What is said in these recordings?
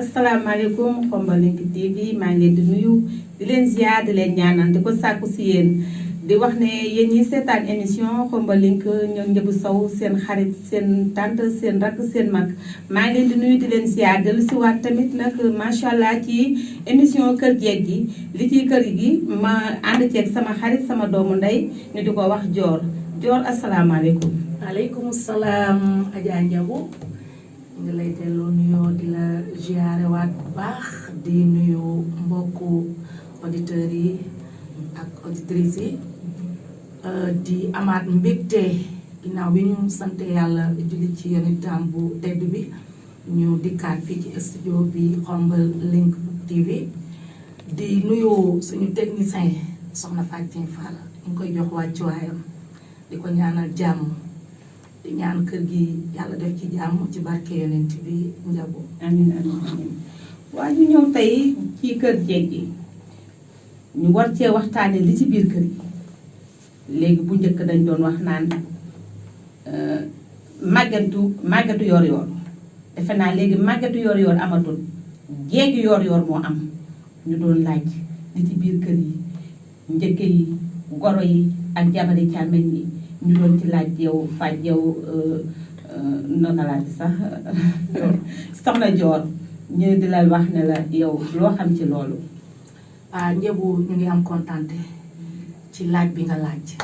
asalaamaaleykum Khombole Link TV maa ngi leen di nuyu di leen ziar di leen ñaanal di ko sàkku si yéen di wax ne yéen ñi seetaan émission Khombole Link ñoom Ndiabou Sow seen xarit seen tante seen rakk seen mag maa ngi leen di nuyu di leen ziar dellu si waat tamit nag macha allah ci émission kër jeeg gi li ciy kër gi ma ànd ceeg sama xarit sama doomu ndey ñu di ko wax Dior asalaamaaleykum. waaleykum salaam Adja Ndiabou nga lay delloo nuyoo di la ziare waat bu baax di nuyu mbokku auditeurs yi ak auditrices yi di amaat mbégte ginnaaw bi ñu sant yàlla julli ci yonentam bu tedd bi ñu dikkaat fii ci studio bi Khombole Link TV di nuyu suñu technicien soxna Fatou Fall ñu koy jox wàccuwaayam di ko ñaanal jàmm di ñaan kër gi yàlla def ci jàmm ci barke yonent bi Ndiabou. amiin amiin waa ñu ñëw tey ci kër jeeg gi ñu war cee waxtaane li ci biir kër yi léegi bu njëkk dañ doon wax naan màggatu yor yor defe naa léegi màggatu yor yor amatul jeegi yor yor moo am ñu doon laaj li ci biir kër yi njëkke yi goro yi ak jabari càmmeñ yi ñu doon ci laaj yow faj yow naka laaj sax soxna Dior ñu di la wax ne la yow loo xam ci loolu. Ndiabou ñu ngi am kontante ci laaj bi nga laaj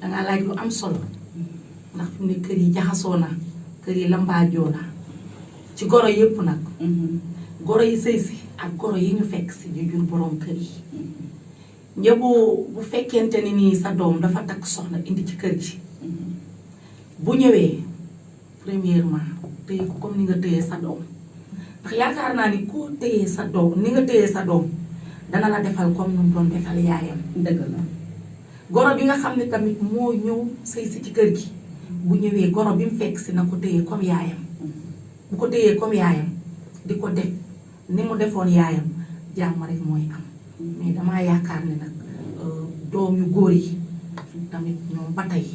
dangaa laaj lu am solo ndax fi mu ne kër yi jaxasoo na kër yi lambaajoo na ci goro yépp nag goro yi sëy si ak goro yi ñu fekk si ñu jur borom kër yi Ndiabou bu fekkente ni nii sa doom dafa takk soxna indi ci kër gi bu ñëwee premièrement téye ko comme ni nga téyee sa doom ndax yaakaar naa ni ku téyee sa doom ni nga téyee sa doom dana la defal comme nu mu doon defal yaayam. dëgg la goro bi nga xam ne tamit moo ñëw sëy si ci kër gi bu ñëwee goro bi mu fekk si na ko téye comme yaayam bu ko téyee comme yaayam di ko def ni mu defoon yaayam jàmm rek mooy am mais damaa yaakaar ne nag doom yu góor yi tamit ñoom ba tey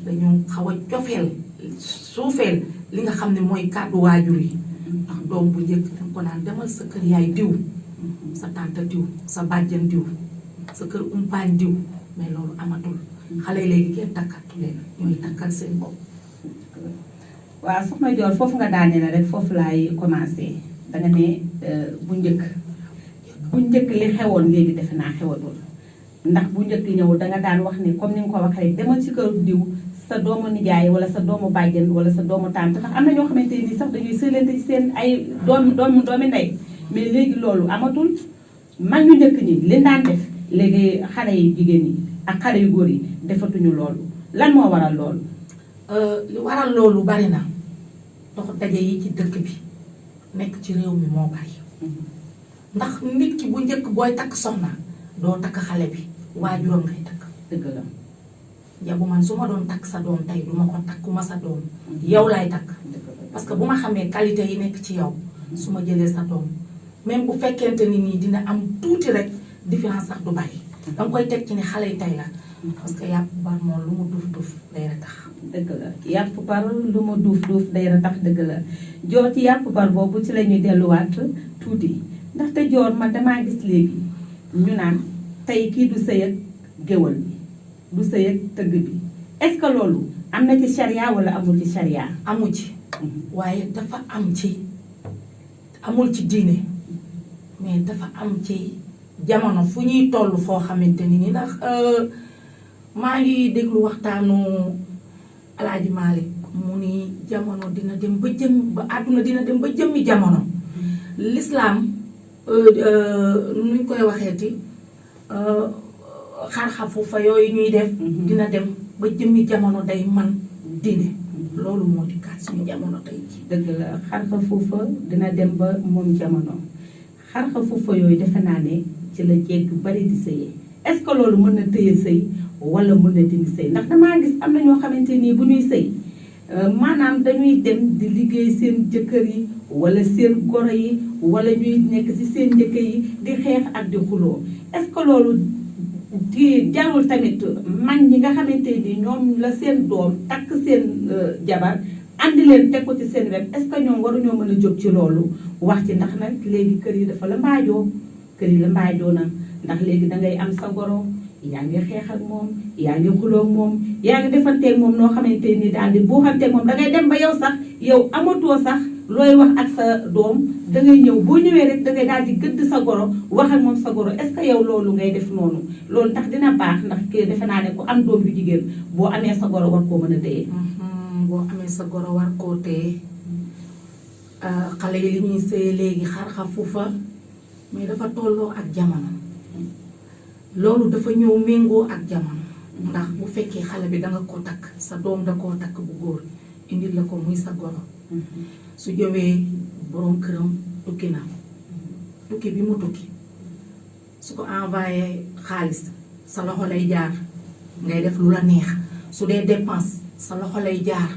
dañu xaw a cofeel suufeel li nga xam ne mooy kàddu waajur yi ndax doom bu njëkk danga ko naan demal sa kër yaay diw sa tante diw sa bàjjan diw sa kër umpaañ diw mais loolu amatul xale yi léegi kenn takkatu leen ñooy takkal seen bopp. waaw soxna Dior foofu nga daane na rek foofu laay commencé danga ne bu njëkk li xewoon léegi defe naa xewatul ndax bu njëkk ñëw danga daan wax ni comme ni nga ko waxee demal ci kër diw sa doomu nijaay wala sa doomu bàjjen wala sa doomu tante ndax am na ñoo xamante ni sax dañuy sëylante ci seen ay doomi ndey mais léegi loolu amatul mag ñu njëkk ñi li daan def léegi xale yu jigéen yi ak xale yu góor yi defatuñu loolu lan moo waral loolu. li waral loolu bari na dox daje yi ci dëkk bi nekk ci réew mi moo bari ndax nit ki bu njëkk booy takk soxna doo takk xale bi waajuram ngay takk. dëgg la Ndiabou man su ma doon takk sa doom tey duma ko takkuma sa doom yow laay takk parce que bu ma xamee qualité yi nekk ci yow su ma jëlee sa doom même bu fekkente ni nii dina am tuuti rek différence sax du bari danga koy teg ci ni xale yi tey la parce que yàpp bar moom lu mu duuf duuf day ratax. dëgg la yàpp bar lu mu duuf duuf day ratax dëgg la Dior ci yàpp bar boobu ci la ñuy delluwaat tuuti ndaxte Dior man damaa gis léegi ñu naan tey kii du sëy ak géwël bi du sëy ak tëgg bi est-ce que loolu am na ci charia wala amul ci charia. amu ci waaye dafa am ci amul ci diine mais dafa am ci jamono fu ñuy toll foo xamante ni ndax maa ngi déglu waxtaanu Alaaji Malick mu ni jamono dina dem ba àdduna dina dem ba jëmmi jamono l'islam nuñ koy waxeeti xarxafu fa yooyu ñuy def dina dem ba jëmmi jamono day man diine loolu moo di kaat suñu jamono tey ji. dëgg la xarxa fuufa dina dem ba moom jamono xarxa fuufa yooyu defe naa ne ci la jeeg yu bari di sëyee est-ce que loolu mën na tëye sëy wala mën na dindi sëy ndax damaa gis am na ñoo xamante nii bu ñuy sëy maanaam dañuy dem di liggéey seen jëkkër yi wala seen goro yi wala ñuy nekk ci seen njëkk yi di xeex ak di xuloo est-ce que loolu di jarul tamit mag ñi nga xamante ni ñoom la seen doom takk seen jabar andi leen teg ko ci seen wet est-ce que ñoom waruñoo mën a jóg ci loolu wax ci ndax nag léegi kër yi dafa la mbaajoo kër yi la mbaajoo na ndax léegi dangay am sa goro yaa ngi xeex ak moom yaa ngi xuloo ak moom yaa ngi defanteeg moom noo xamante ni daal di buuxanteeg moom dangay dem ba yow sax yow amatoo sax looy wax ak sa doom dangay ñëw boo ñëwee rek dangay daal di gëdd sa goro wax ak moom sa goro est-ce que yow loolu ngay def noonu loolu ndax dina baax ndax kii defe naa ne ku am doom yu jigéen boo amee sa goro war koo mën a téye. boo amee sa goro war koo téye xale yi li ñuy sëy léegi xar-xar fuufa mais dafa tolloo ak jamono loolu dafa ñëw méngoo ak jamono ndax bu fekkee xale bi danga ko takk sa doom da koo takk bu góor indil la ko muy sa goro su jëwee borom këram tukki na tukki bi mu tukki su ko envoyé xaalis sa loxo lay jaar ngay def lu la neex su dee dépense sa loxo lay jaar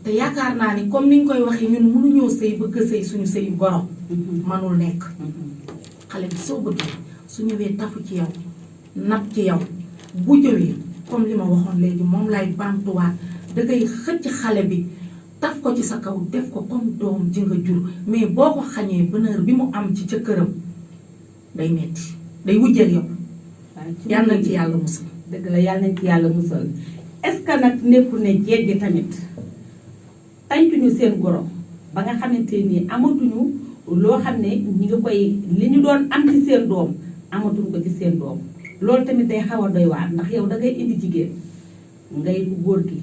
te yaakaar naa ni comme ni ñu koy waxee ñun mënuñoo sëy bëgg sëy suñu sëyu goro manul nekk xale bi soo bëggee su ñëwee tafu ci yow napp ci yow bu jëwee comme li ma waxoon léegi moom lay baamtuwaat dangay xëcc xale bi taf ko ci sa kaw def ko comme doom ji nga jur mais boo ko xañee bonheur bi mu am ci ca këram day metti day wujjeek yow yàlla nañ ci yàlla musal dëgg la yàlla nañ ci yàlla musal est-ce que nag nekkul ne jeeg gi tamit tàncuñu seen goro ba nga xamante ni amatuñu loo xam ne ñi nga koy li ñu doon am ci seen doom amatuñ ko ci seen doom loolu tamit day xaw a doy waar ndax yow dangay indi jigéen ngay ku góor gi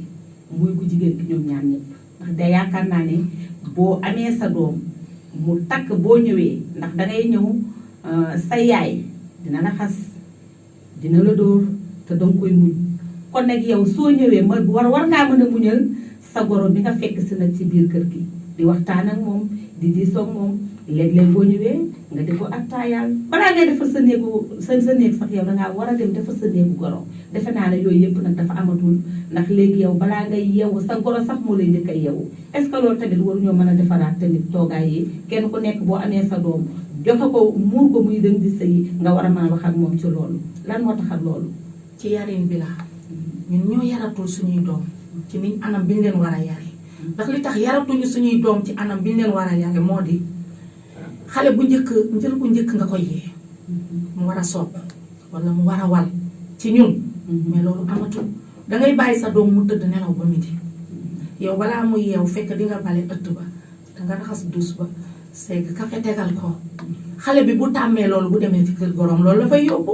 muy ku jigéen gi ñoom ñaar ñëpp ndax da yaakaar naa ne boo amee sa doom mu takk boo ñëwee ndax dangay ñëw sa yaay dina la xas dina la dóor te danga koy muñ kon nag yow soo ñëwee ma war ngaa mën a muñal sa goro bi nga fekk si nag ci biir kër gi di waxtaan ak moom di diisoo ak moom léeg-léeg boo ñëwee nga di ko attaayaal balaa ngay defar sa néegu sa néeg sax yow dangaa war a dem defar sa néegu goro defe naa ne yooyu yëpp nag dafa amatul ndax léegi yow balaa ngay yeewu sa goro sax moo lay njëkk a yeewu est-ce que loolu tamit waruñoo mën a defaraat tamit toogaay yi kenn ku nekk boo amee sa doom joxe ko muur ko muy dem di sëyi nga war a mën a wax ak moom ci loolu lan moo tax ak loolu. ci yarin bi la ñun ñoo yaratul suñuy doom ci niñ anam bi ñu leen war a yare ndax li tax yaratuñu suñuy doom ci anam bi ñu leen war a yare moo di xale bu njëkk nga koy yee mu war a sopp wala mu war a wal ci ñun mais loolu amatul dangay bàyyi sa doom mu tëdd nelaw ba midi yow balaa muy yeew fekk di nga bale ëtt ba danga raxas duus ba segg kafe tegal ko xale bi bu tàmmee loolu bu demee ci kër gorom loolu la fay yóbbu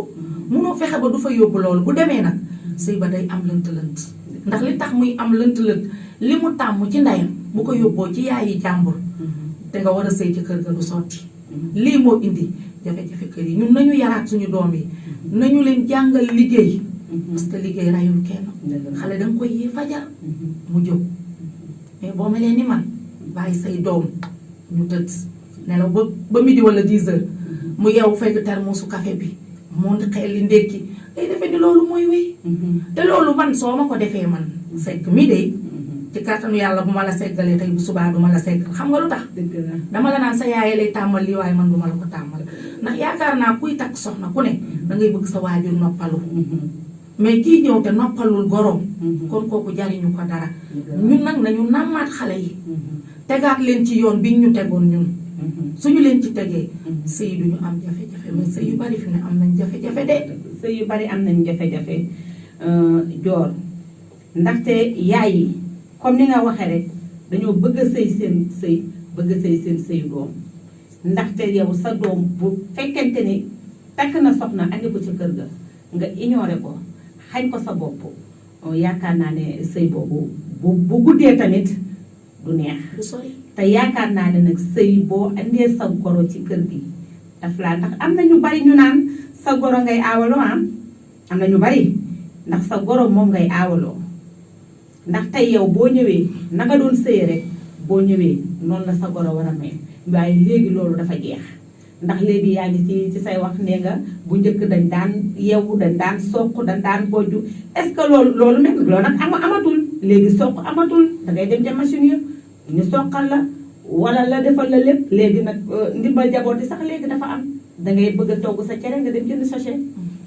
munoo fexe ba du fa yóbbu loolu bu demee nag sëy ba day am lënt-lënt ndax li tax muy am lënt-lënt li mu tàmm ci ndeyam bu ko yóbboo ci yaayi jàmbur te nga war a sëy ci kër ga du sotti lii moo indi jafe-jafe kër yi ñun nañu yaraat suñu doom yi nañu leen jàngal liggéey parce que liggéey rayul kenn xale danga koy yee fajar mu jóg mais boo melee ni man bàyyi say doom ñu tëdd nelaw ba midi wala 10 heures mu yeewu fekk termusu café bi mu xel li ndékki day defee ni loolu mooy wéy te loolu man soo ma ko defee man segg mi de ci kàttanu yàlla bu ma la seggalee tey bu subaa du ma la seggal xam nga lu tax dama la naan sa yaay lay tàmmal lii waaye man du ma la ko tàmmal ndax yaakaar naa kuy takk soxna ku ne dangay bëgg sa waajur noppalu mais kii ñëw te noppalul goroom kon kooku jariñu ko dara ñun nag nañu nàmmaat xale yi tegaat leen ci yoon biñ ñu tegoon ñun suñu leen ci tegee sëy duñu am jafe-jafe mais sëy yu bari fi ne am nañ jafe-jafe de sëy yu bari am nañ jafe-jafe joor ndaxte yaay yi comme ni nga waxee rek dañoo bëgg a sëy seen sëy bëgg a sëy seen sëyu doom ndaxte yow sa doom bu fekkente ni takk na soxna andi ko ci kër ga nga ignoré ko xañ ko sa bopp yaakaar naa ne sëy boobu bu guddee tamit du neex du sori te yaakaar naa ne nag sëy boo andee sa goro ci kër gi daf laa ndax am na ñu bari ñu naan sa goro ngay aawaloo am na ñu bari ndax sa goro moom ngay aawaloo ndax tey yow boo ñëwee na nga doon sëy rek boo ñëwee noonu la sa goro war a mel waaye léegi loolu dafa jeex ndax léegi yaa ngi ci say wax nee nga bu njëkk dañ daan yeewu dañ daan soq dañ daan bojju est-ce que loolu nag loolu nag amatul léegi soq amatul dangay dem ca machine yi ñu soqal la wala la defal la lépp léegi nag ndimbal jabooti sax léegi dafa am dangay bëgg a togg sa cere nga dem jënd sachet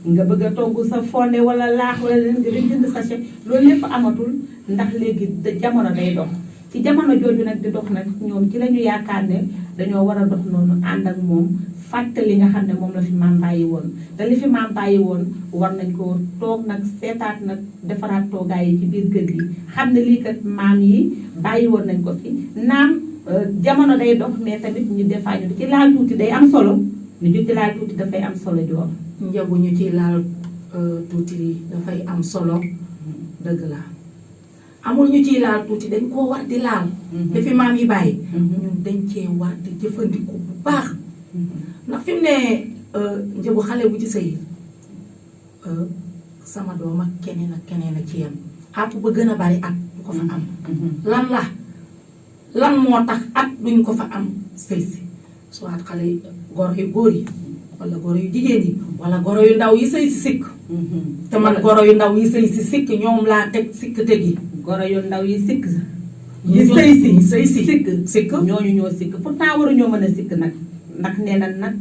nga bëgg a togg sa fonde wala laax wala leen nga dem jënd sachet loolu lépp amatul ndax léegi jamono day dox ci jamono jooju nag di dox nag ñoom ci la ñu yaakaar ne dañoo war a dox noonu ànd ak moom fàtte li nga xam ne moom la fi maam bàyyi woon te li fi maam bàyyi woon war nañ ko toog nag seetaat nag defaraat toogaay yi ci biir kër gi xam ne lii kat maam yi bàyyi woon nañ ko fi naam jamono day dox mais tamit ñu defaa ñu ci laal tuuti day am solo ñu ci laal tuuti dafay am solo joor njabu ñu ci laal tuuti dafay am solo dëgg la amul ñu ciy laal tuuti dañ koo war di laal dafi maam yi bàyyi ñun dañ cee war di jëfandiku bu baax ndax fi mu ne njëbu xale bu ci sëy sama doom ak keneen ak ci yem àpp ba gën a bari at du ko fa am lan moo tax at duñ ko fa am sëy si soit xale goro yu góor yi wala goro yu jigéen yi wala goro yu ndaw yi sëy si sikk te man goro yu ndaw yi sëy si sikk ñoom laa teg sikk tegi goro yu ndaw yi sikk yi sëy si sikk ñooñu ñoo sikk pourtant waruñoo mën a sikk nag ndax nee na nag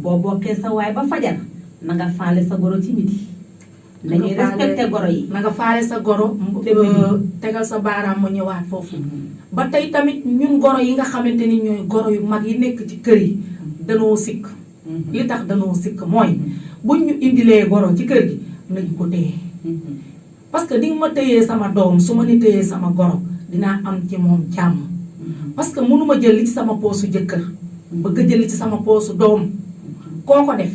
boo bokkee sa waay ba fajar na nga faale sa goro ci midi nañuy respecté goro yi na nga faale sa goro tegal sa baaraam mu ñëwaat foofu ba tey tamit ñun goro yi nga xamante ni ñooy goro yu mag yi nekk ci kër yi danoo sikk li tax danoo sikk mooy buñ ñu indilee goro ci kër gi nañ ko téye parce que di nga ma téyee sama doom su ma ni téyee sama goro dinaa am ci moom jàmm parce que mënuma jël li ci sama poosu jëkkër bëgg jël li ci sama poosu doom koo ko def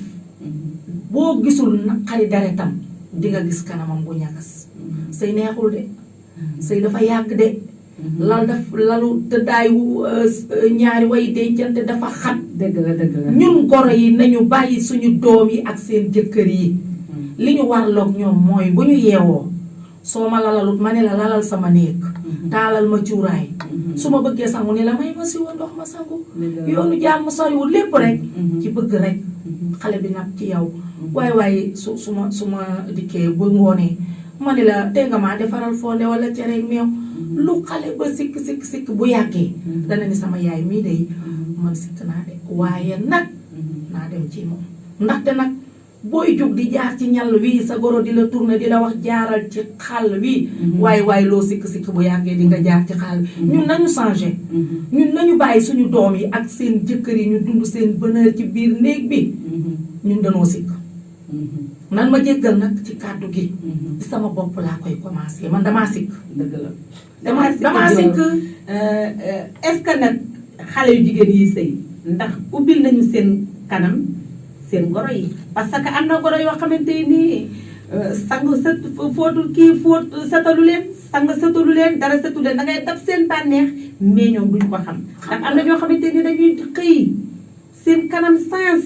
boo gisul naqari deretam di nga gis kanamam bu ñagas sëy neexul de sëy dafa yàgg de lalu tëddaayu ñaari way dencante dafa xat dëgg la ñun goro yi nañu bàyyi suñu doom yi ak seen jëkkër yi li ñu warloog ñoom mooy bu ñu yeewoo soo ma lalalut ma ne la lalal sama néeg taalal ma cuuraay su ma bëggee sangu ne la may ma siwa ndox ma sangu yoonu jàmm soriwul lépp rek ci bëgg rek xale bi nag ci yow waaye su ma dikkee bu ngoonee ma ne la te nga maa defaral fonde wala cere meew lu xale ba sikk bu yàggee dana ni sama yaay mii day man sikk naa de waaye nag naa dem ci moom ndaxte nag booy jug di jaar ci ñal wi sa goro di la tourné di la wax jaaral ci xàll wi waaye loo sikk bu yàggee di nga jaar ci xàll wi ñun nañu changé ñun nañu bàyyi suñu doom yi ak seen jëkkër yi ñu dund seen bonheur ci biir néeg bi ñun danoo sikk nan ma jéggal nag ci kàddu gi ci sama bopp laa koy commencé man damaa sikk dëgg la damaa sikk est-ce que nag xale yu jigéen yi sëy ndax ubbil nañu seen kanam seen goro yi parce que am na goro yoo xamante nii sang fóot setalu leen sang setalu leen dara setu leen da ngay dab seen bànneex mais ñoom duñ ko xam ndax am na ñoo xamante ni dañuy xëy seen kanam sens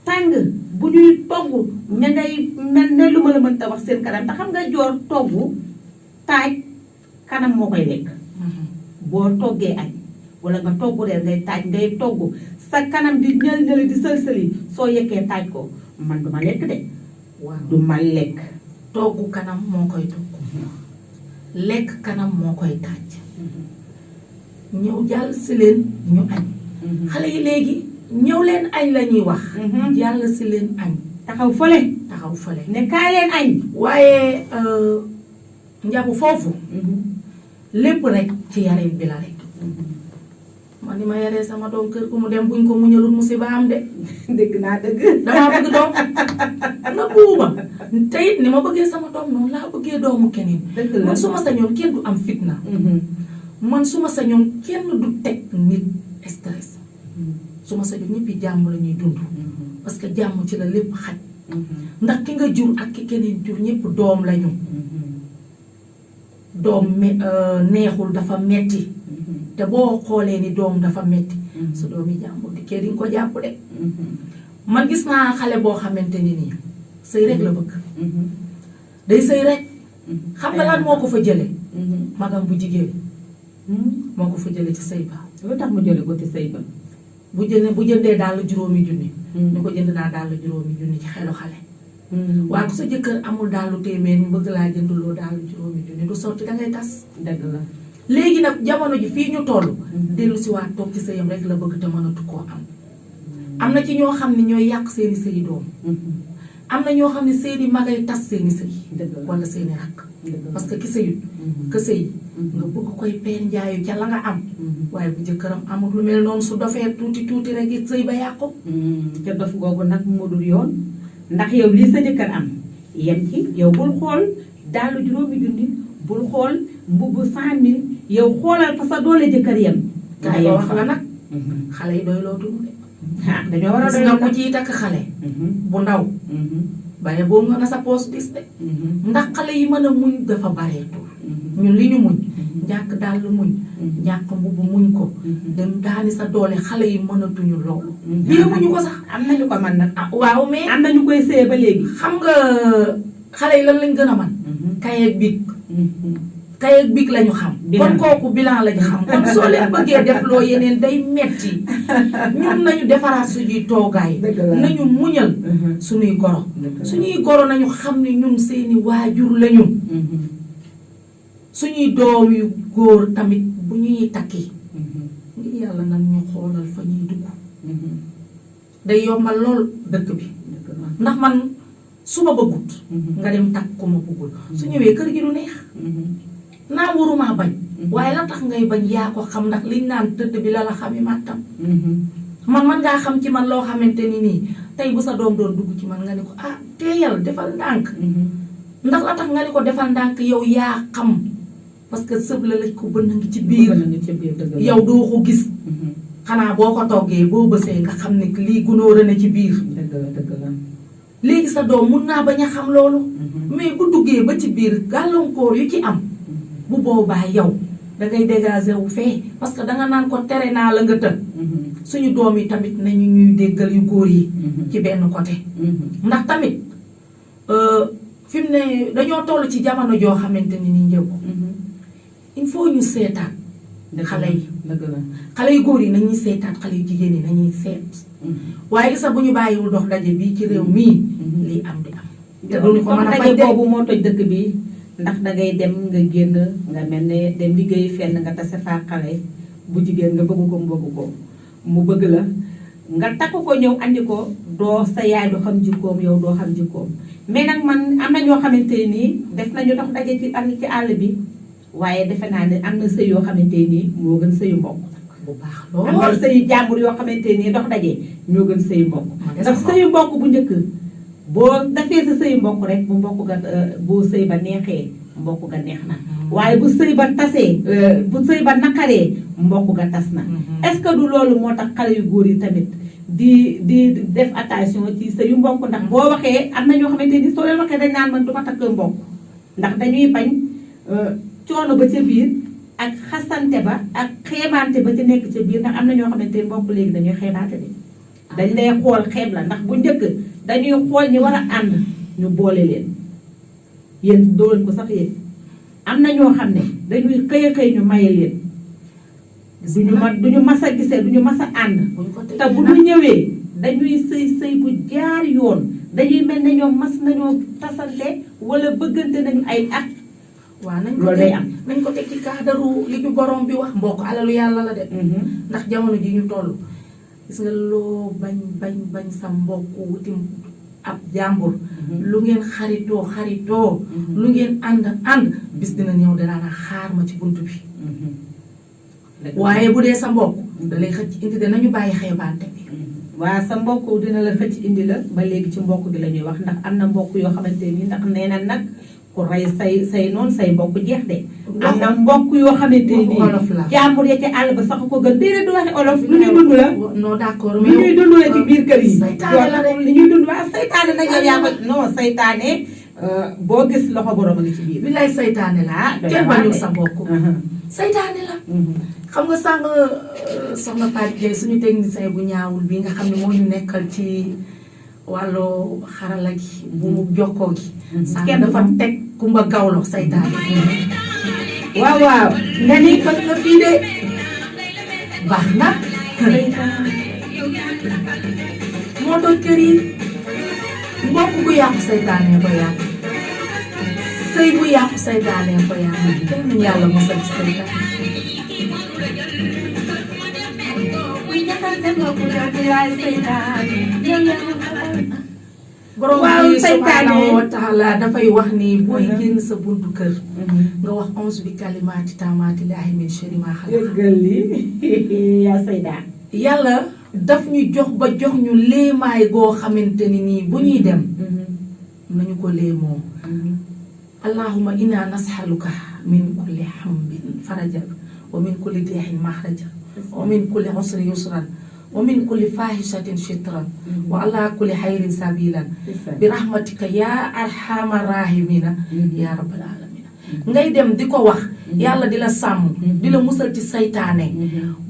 tàng bu ñuy togg ña ngay mel ne lu ma la mënta wax seen kanam te xam nga joor togg taaj kanam moo koy lekk boo toggee añ wala nga togg reer ngay taaj ngay togg sa kanam di ñël di sël-sëli soo yekkee taaj ko man duma lekk de waaw du ma lekk togg kanam moo koy togg lekk kanam moo koy taaj ñëw jàll si leen ñu añ xale yi léegi ñëw leen añ la ñuy wax jàll si leen añ taxaw fële ne kaay leen añ waaye njabu foofu lépp rek ci yarin bi la rek man ni ma yaree sama doom kër gu mu dem buñ ko muñalul musiba am de dëgg naa dëgg damaa bëgg doom na buuma te it ni ma bëggee sama doom noonu laa bëggee doomu keneen man su ma sañoon kenn du am fitna man su ma sañoon kenn du teg nit stress su ma sañoon ñëpp jàmm la ñuy dund parce que jàmm ci la lépp xaj ndax ki nga jur ak ki keneen jur ñëpp doom lañu doom neexul dafa metti te boo xoolee ni doom dafa metti su doom yi jàmbur di kee di nga ko jàpp de man gis naa xale boo xamante ni nii sëy rek la bëgg day sëy rek xam nga lan moo ko fa jële magam bu jigéen moo ko fa jële ci sëy ba lu tax mu jële ko ci sëy ba bu jëndee daal juróomi junni ñu ko jënd naa daal juróomi junni ci xelu xale waaye ku sa jëkkër amul daal téeméer ñu bëgg laa jënduloo daal juróomi junni du sotti da ngay tas dëgg la léegi nag jamono ji fii ñu toll dellu si waat toog ci sëyam rek la bëgg te mënatu koo am na ci ñoo xam ne ñooy yàq seeni sëyi doom am na ñoo xam ne seeni magay tas seeni sëy wala seeni rakk parce que ki sëyut ka sëy nga bëgg koy peen njaayu ca la nga am waaye bu jëkkëram amul lu mel noonu su dofee tuuti rek it sëy ba yàqu ca dof googu nag moo dul yoon ndax yow lii sa jëkkër am yem ci yow bul xool daalu 5,000 bul xool mbubu 100,000 yow xoolal fa sa doole jëkkër yem kaay ba wax la nag xale yi doy loo tudd de dañoo war a gis doy nga ku ciy takk xale bu ndaw baye boobu nga na sa poos dis de ndax xale yi mën a muñ dafa bareetul ñun li ñu muñ njàkk dàll muñ njàkk mbubu muñ ko dem daani sa doole xale yi mënatuñu loolu yéemuñu ko sax am nañu ko man nag waaw mais am nañu koy séye ba léegi xam nga xale yi lan lañ gën a man kayeeg biig kayeeg biig lañu xam kon kooku bilan lañu xam kon soo leen bëggee def loo yeneen day metti ñun nañu defaraat suñuy toogaay nañu muñal suñuy goro nañu xam ne ñun seeni waajur lañu suñuy doom yu góor tamit bu ñuy takki ngir yàlla nan ñu xoolal fa ñuy dugg day yombal lool dëkk bi ndax man su ma bëggut nga dem takk ku ma bëggul su ñëwee kër gi du neex naa waruma bañ waaye la tax ngay bañ yaa ko xam ndax liñ naan tëdd bi la xami màttam man ngaa xam ci man loo xamante ni nii tey bu sa doom doon dugg ci man nga ne ko ah teeyal defal ndànk ndax la tax nga ne ko defal ndànk yow yaa xam parce que sëb la lañ ko bënn ngi ci biir yow doo ko gis xanaa boo ko toggee boo bësee nga xam ne lii gunóor a ne ci biir léegi sa doom mun naa bañ a xam loolu mais bu duggee ba ci biir gàllankoor yu ci am bu boobaa yow dangay dégager wu fee parce que danga naan ko tere naa la nga tëdd suñu doom yi tamit nañu ñuy déggal yu góor yi ci benn côté ndax tamit fi mu ne dañoo toll ci jamono joo xamante ni ni njëw il faut ñu seetaat xale yi xale yu góor yi nañuy seetaat xale yu jigéen yi nañuy seet waaye gisa bu ñu bàyyiwul dox daje bii ci réew mii lii am di am te duñu ko mën a fay boobu moo toj dëkk bi ndax dangay dem nga génn nga mel ne dem liggéey fenn nga tase faa xale bu jigéen nga bëgg ko mu bëgg la nga takk ko ñëw andi ko doo sa yaay du xam jikkoom yow doo xam jikkoom mais nag man am na ñoo xamante nii def nañu dox daje ci àll bi waaye defe naa ne am na sëy yoo xamante nii moo gën sëyu mbokk bu baax lool am na sëyu jàmbur yoo xamante nii dox daje ñoo gën sëyu mbokk ndax sëyu mbokk bu njëkk boo defee sa sëyu mbokk rek bu mbokk ga boo sëy ba neexee mbokk ga neex na waaye bu sëy ba tasee bu sëy ba nakaree mbokk ga tas na est-ce que du loolu moo tax xale yu góor yi tamit di def attention ci sëyu mbokk ndax boo waxee am na ñoo xamante ni soo leen waxee dañ naan man du ma takk mbokk ndax dañuy bañ coono ba ca biir ak xasante ba ak xeebaante ba ca nekk ca biir ndax am na ñoo xamante ni mbokk léegi dañuy xeebaante de dañ lay xool xeeb la ndax bu njëkk dañuy xool ñi war a ànd ñu boole leen yéen dooleen ko sax yéen am na ñoo xam ne dañuy xëy ñu maye leen duñu mas a gisee duñu mas a ànd te bu ñu ñëwee dañuy sëy bu jaar yoon dañuy mel ne ñoom mas nañoo tasante wala bëggante nañu ay at waaw loolu day am nañ ko teg ci kaadaru li ñu borom bi wax mbokk alalu yàlla la de ndax jamono ji ñu toll gis nga loo bañ sa mbokk wuti ab jàmbur lu ngeen xaritoo lu ngeen ànd bis dina ñëw danaa la xaar ma ci bunt bi waaye bu dee sa mbokk da lay xëcc indi danañu bàyyi xeebaante bi waaw sa mbokk dina la xëcc indi la ba léegi ci mbokk gi la ñuy wax ndax am na mbokk yoo xamante ni ndax nee na nag ku rey say noonu say mbokk jeex de am na mbokk yoo xamante ni jàmbur ya ci àll ba sax ko gën déedéet du waxi olof lu ñuy dund la non d'accord lu ñuy dund la ci biir kër yi saytaane la rek li ñuy dund waaw saytaane nag yow yaa ko non saytaane boo gis loxo borom a ngi ci biir bi lay saytaane la kenn bañul sa mbokk saytaane la xam nga sànq soxna Fatou Dieng suñu technicien bu ñaawul bi nga xam ne moo ñu nekkal ci wàllu xarala gi bu mu jokkoo gi sànq dafa teg Kumba Gawlo saytaane waaw nga ni ko nga fii de baax na moo doon kër yi mbokk bu yàqu saytaane ko yàqu sëy bu yàqu saytaane ko yàqu kenn ñu yàlla mosal ci saytaane borom waaw bi saytaane subhanahu wa taala dafay wax ni booy génn sa buntu kër nga wax onze bi kalimaati taamaati laahi min sharri maa xalaq. déggal li yaa sayda yàlla daf ñu jox ba jox ñu léemaay goo xamante ni nii bu ñuy dem nañu ko léemoo. allahumma inna nasxaluka min kulli hambin farajan wa min kulli deexin maxraja wa min kulli usri yusran wa min kulli fahishatin shitran wa ala kulli xayrin sabilan bi rahmatika ya arhamar rahimina ya rabbal alamina. ngay dem di ko wax yàlla di la sàmm di la musal ci saytaane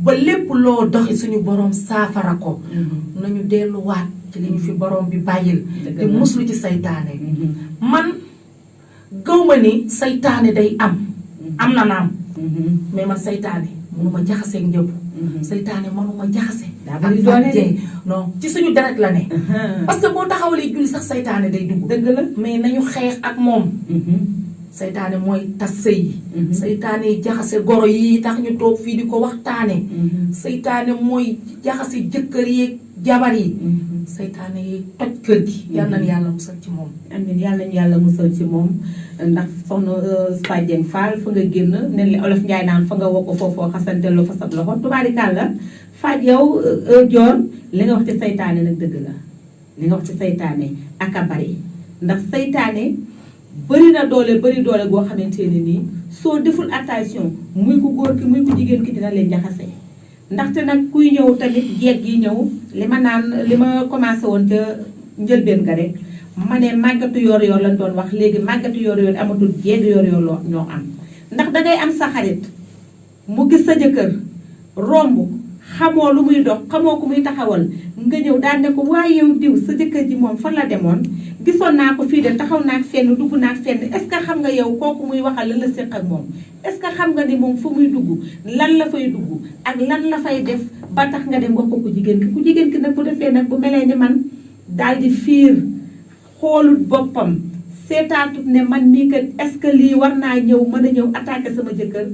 ba lépp loo doxi suñu borom saafara ko. nañu delluwaat ci li ñu fi borom bi bàyyil di muslu ci saytaane. man gëwma ni saytaane day am na naam mais man saytaane mënuma jaxaseeg njëbb. saytaane mënuma jaxase ak fàjjee non ci suñu deret la ne. parce que boo taxawalee julli sax saytaane day dugg. dëgg la mais nañu xeex ak moom. saytaane mooy tas sëy yi. saytaane yi jaxase goro yi tax ñu toog fii di ko waxtaane. saytaane mooy jaxase jëkkër yeeg jabar yi. saytaane yi toj kër gi. yal nañu yàlla musal ci moom. amiin yàlla nañu yàlla musal ci moom ndax soxna Fadieng Fall fa nga génn ne li olof Njaay naan fa nga woo ko foofoo xasanteloo fa sab loxo tubaarikàlla Faj yow Dior li nga wax ci saytaane nag dëgg la li nga wax ci saytaane ak a bari ndax saytaane bëri na doole goo xamante ne nii soo deful attention muy ko góor ki muy ko jigéen ki dina leen jaxase. ndaxte nag kuy ñëw tamit jeeg yi ñëw li ma commencé woon ca njëlbeen ga rek ma ne màggatu yor lañ doon wax léegi màggatu yor amatul jeeg yor ñoo am. ndax dangay am sa xarit mu gis sa jëkkër romb xamoo lu muy dox xamoo ko muy taxawal nga ñëw daan ne ko waaye yow diw sa jëkkër ji moom fan la demoon gisoon naa ko fii de taxaw naa fenn dugg naa fenn est-ce que xam nga yow kooku muy waxal lan la séq ak moom. est-ce que xam nga ni moom fu muy dugg lan la fay dugg ak lan la fay def ba tax nga dem wax ko ku jigéen ki nag bu defee nag bu melee ni man daal di fiir xoolut boppam seetaatut ne man mii kat est-ce que lii war naa ñëw mën a ñëw attaquer sama jëkkër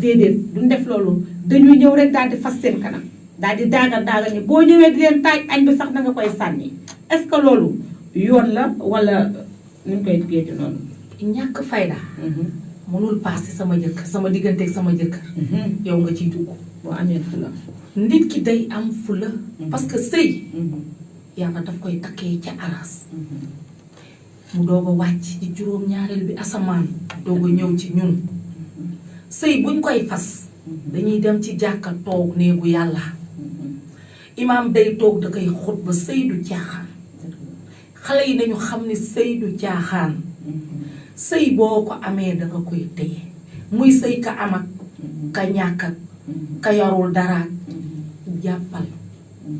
déedéet duñ def loolu dañuy ñëw rek daal di fas seen kanam daal di daagal ni boo ñëwee di leen taaj añ bi sax na nga koy sànni est-ce que loolu yoon la wala nuñ koy géeti noonu. ñàkk fayda. mënul paase sama digganteeg sama jëkkër. yow nga ciy dugg. boo amee fula. nit ki day am fula. parce que sëy. yàlla daf koy takkee ca aras. mu doog a wàcc ci juróom-ñaareel bi asamaan. doog a ñëw ci ñun. sëy buñ koy fas. dañuy dem ci jàkka toog néegu yàlla. imaam day toog da koy xutba sëy du caaxaan. xale yi nañu xam ne sëy du caaxaan. sëy boo ko amee danga koy téye muy sëy ka am ak ka ñàkk ak ka yarul dara jàppal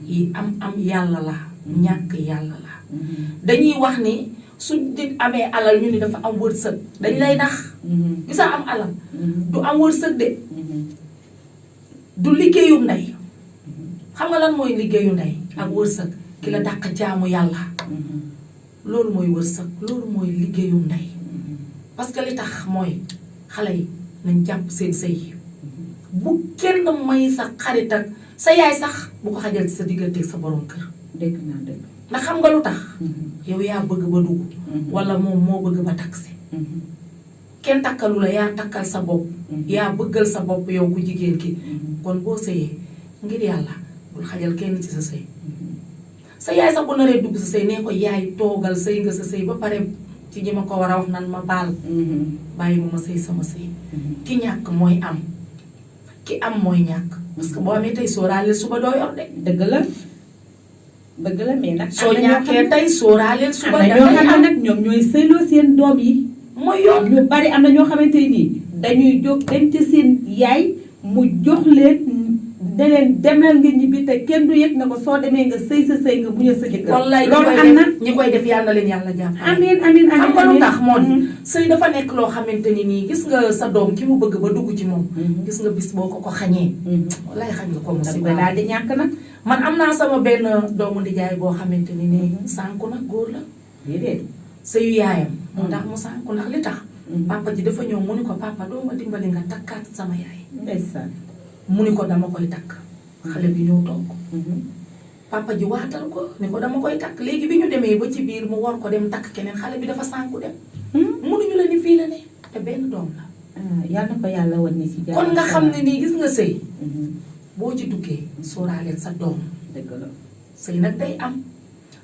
yi am yàlla la ñàkk yàlla la. dañuy wax ni suñ nit amee alal ñu ni dafa am wërsëg dañ lay nax. gisa am alal du am wërsëg de du liggéeyu ndey. xam nga lan mooy liggéeyu ndey ak wërsëg ki la dàq jaamu yàlla. loolu mooy wërsëg loolu mooy liggéeyu ndey. parce que li tax mooy xale yi nañ jàpp seen sëy bu kenn may sa xarit ak sa yaay sax bu ko xajal ci sa digganteeg sa borom kër. dégg naa dégg. ndax xam nga lu tax. yow yaa bëgg ba dugg. wala moom moo bëgg ba taksi. kenn takkalu la yaa takkal sa bopp. yaa bëggal sa bopp yow ku jigéen ki. kon boo sëyee ngir yàlla bul xajal kenn ci sa sëy. sa yaay sax bu naree dugg sa sëy nee ko yaay toogal sëy nga sa sëy ba pare. ci ñi ma ko war a wax nan ma baal. bàyyi ma sëy sama sëy. ki ñàkk mooy am ki am mooy ñàkk. parce que boo amee tey sóoraaleel suba doo yor de. dëgg la mais nag. soo ñàkkee tey sóoraaleel suba. am na ñoo xam ne nag ñoom ñooy sëyloo seen doom yi. mooy yoon ñu bari am na ñoo xamante ni dañuy jóg dem ci seen yaay mu jox leen ne leen demal nga ñibbi te kenn du yëg na ko soo demee nga sëy sa sëy nga muñal sa jëkkër. wallaay loolu am na ñi koy def yàlla leen yàlla jàpp. amiin xam nga lu tax moo di sëy dafa nekk loo xamante ni nii gis nga sa doom ki mu bëgg ba dugg ci moom. gis nga bis boo ko xañee. wallaay xañ nga ko musiba daal di ñàkk nag. man am naa sama benn doomu ndijaay boo xamante ni nii sànku nag góor la. déedéet sëyu yaayam. moo tax mu sànku ndax li tax. papa ji dafa ñëw mu ni ko papa doo ma dimbali nga takkaat sama yaay. ndeysaan. mu ni ko dama koy takk. xale bi ñëw toog. papa ji waatal ko ni ko dama koy takk léegi bi ñu demee ba ci biir mu war ko dem takk keneen xale bi dafa sànku dem mënuñu la ni fii la ne te benn doom la yàlla na ko yàlla wan ni ci jàmm kon nga xam ne nii gis nga sëy boo ci duggee sóoraaleel sa doom dëgg la sëy nag day am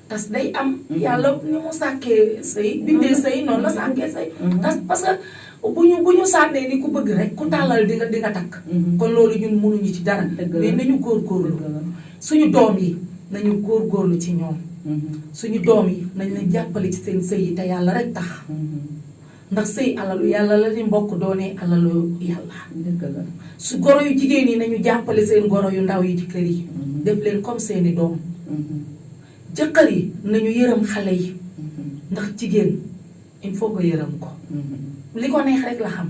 tas day am yàlla ni mu sàkkee sëy bindee sëy noonu la sàkkee sëy tas parce que bu ñu sànnee ni ku bëgg rek ku tàllal di nga takk kon loolu ñun mënuñu ci dara mais nañu góorgóorlu suñu doom yi nañu góorgóorlu ci ñoom suñu doom yi nañ leen jàppale ci seen sëy yi te yàlla rek tax ndax sëy alalu yàlla la ni mbokk doonee alalu yàlla su goro yu jigéen yi nañu jàppale seen goro yu ndaw yi ci kër yi def leen comme seeni doom jëkkër yi nañu yërëm xale yi ndax jigéen il faut que yërëm ko li ko neex rek la xam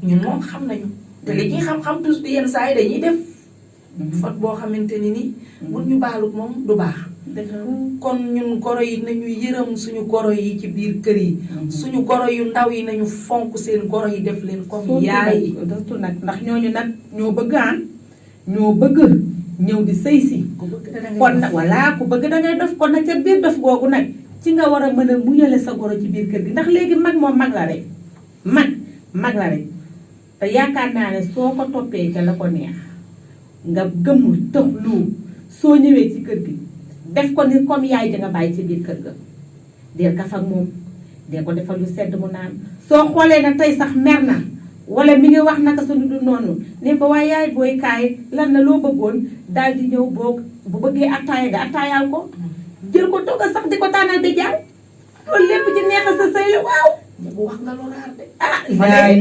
ñun moom xam nañu te li ñuy xam-xam tous bi yenn saa yi dañuy def fot boo xamante ni nii mun ñu baalut moom du baax kon ñun goro yi nañu yërëm suñu goro yi ci biir kër yi suñu goro yu ndaw yi nañu fonk seen goro yi def leen comme yaay yi nag ndax ñooñu nag ñoo bëgg ñoo bëgg ñëw di sëy si kon nag voilà ku bëgg dangay def kon nag ca biir def googu nag ci nga war a mën a muñale sa goro ci biir kër gi ndax léegi mag moom mag la rek mag la rek te yaakaar naa ne soo ko toppee ca la ko neex nga gëmm tëx lu soo ñëwee ci kër gi def ko ni comme yaay ja nga bàyyi ci biir kër ga deel kaf ak moom dee ko defal lu sedd mu naan soo xoolee na tey sax mer na wala mi ngi wax naka sa du noonu ne ko waaye yaay booy kaay lan na loo bëggoon daal di ñëw bu bëggee attaaya nga attaayaal ko jël ko togg sax di ko tànnal di jaay loolu lépp ci neexal sa sëy la waaw bu wax nga lu raar de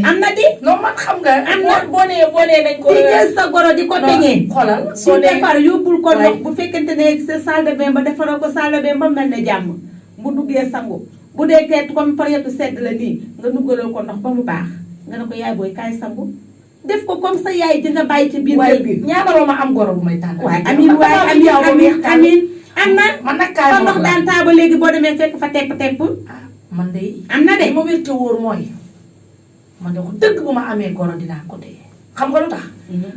am na di non man xam nga am na boo nee nañ ko di jël sa goro di ko peñee xoolal su defar yóbbul ko ndox bu fekkente ne sa salle de bain ba defaroo ko salle de bain ba mel ne jàmm bu duggee sangu bu dee keet comme période sedd la nii nga duggaloo ko ndox ba mu baax nga ne ko yaay booy kaay sangu def ko comme sa yaay di nga bàyyi ci biir kër gi ñaanaloo ma am goro bu may tànn waaye amin am na man nag kaay sa ndox daan taaba léegi boo demee fekk fa tepp man de am na de ma wér te wóor mooy man de ko dëgg bu ma amee goro dinaa ko téye xam nga lu tax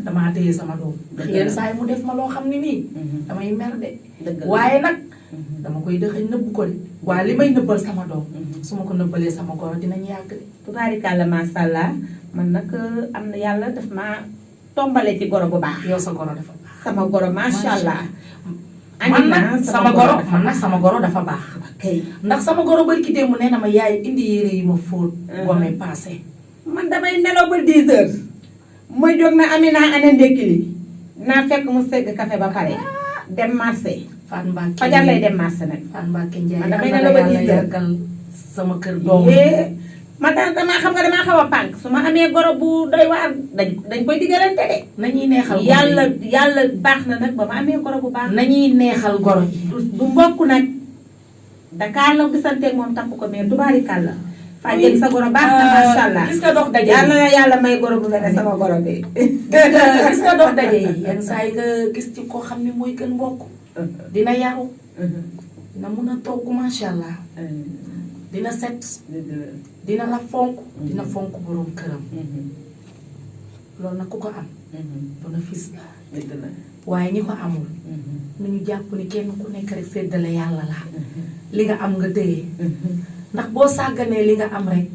damaa téye sama doom yenn saa yi mu def ma loo xam ne nii damay mer de waaye nag dama koy dëxëñ nëbb ko de waaye li may nëbbal sama doom su ma ko nëbbalee sama goro dinañ yàgg de tubaarikàlla masha Allah man nag am na yàlla daf ma tombale ci goro bu baax yow sa goro dafa baax sama goro masha Allah man nag sama goro dafa baax ndax sama goro bari ki démb nee na ma yaay indi yére yi ma fóot gome passé man damay nelaw ba 10 heures mooy jóg na Amina ana ndékki li naa fekk mu segg café ba pare dem marché Fan Mbacke fajar lay dem marché nag Fan Mbacke Ndiaye man damay nelaw ba 10 heures yàggal sama kër doom man damaa xam nga damaa xaw a pànk su ma amee goro bu doy waar dañ koy digalante de nañuy neexal yàlla baax na nag ba ma amee goro bu baax nañuy neexal goro yi du mbokk nag Dakar la gisanteeg moom takk ko mais tubaarikàlla Fadjel sa goro baax na macha allah gis nga dox daje yàlla na yàlla may goro bu mel ne sama goro bi gis nga dox daje yi yenn saa yi nga gis ci koo xam ne mooy gën mbokk dina yaru dina mun a togg macha allah dina set dina la fonk dina fonk borom këram loolu nag ku ko am bénéfice la waaye ñi ko amul nañu jàpp ni kenn ku nekk rek séddale yàlla la li nga am nga téye ndax boo sàgganee li nga am rek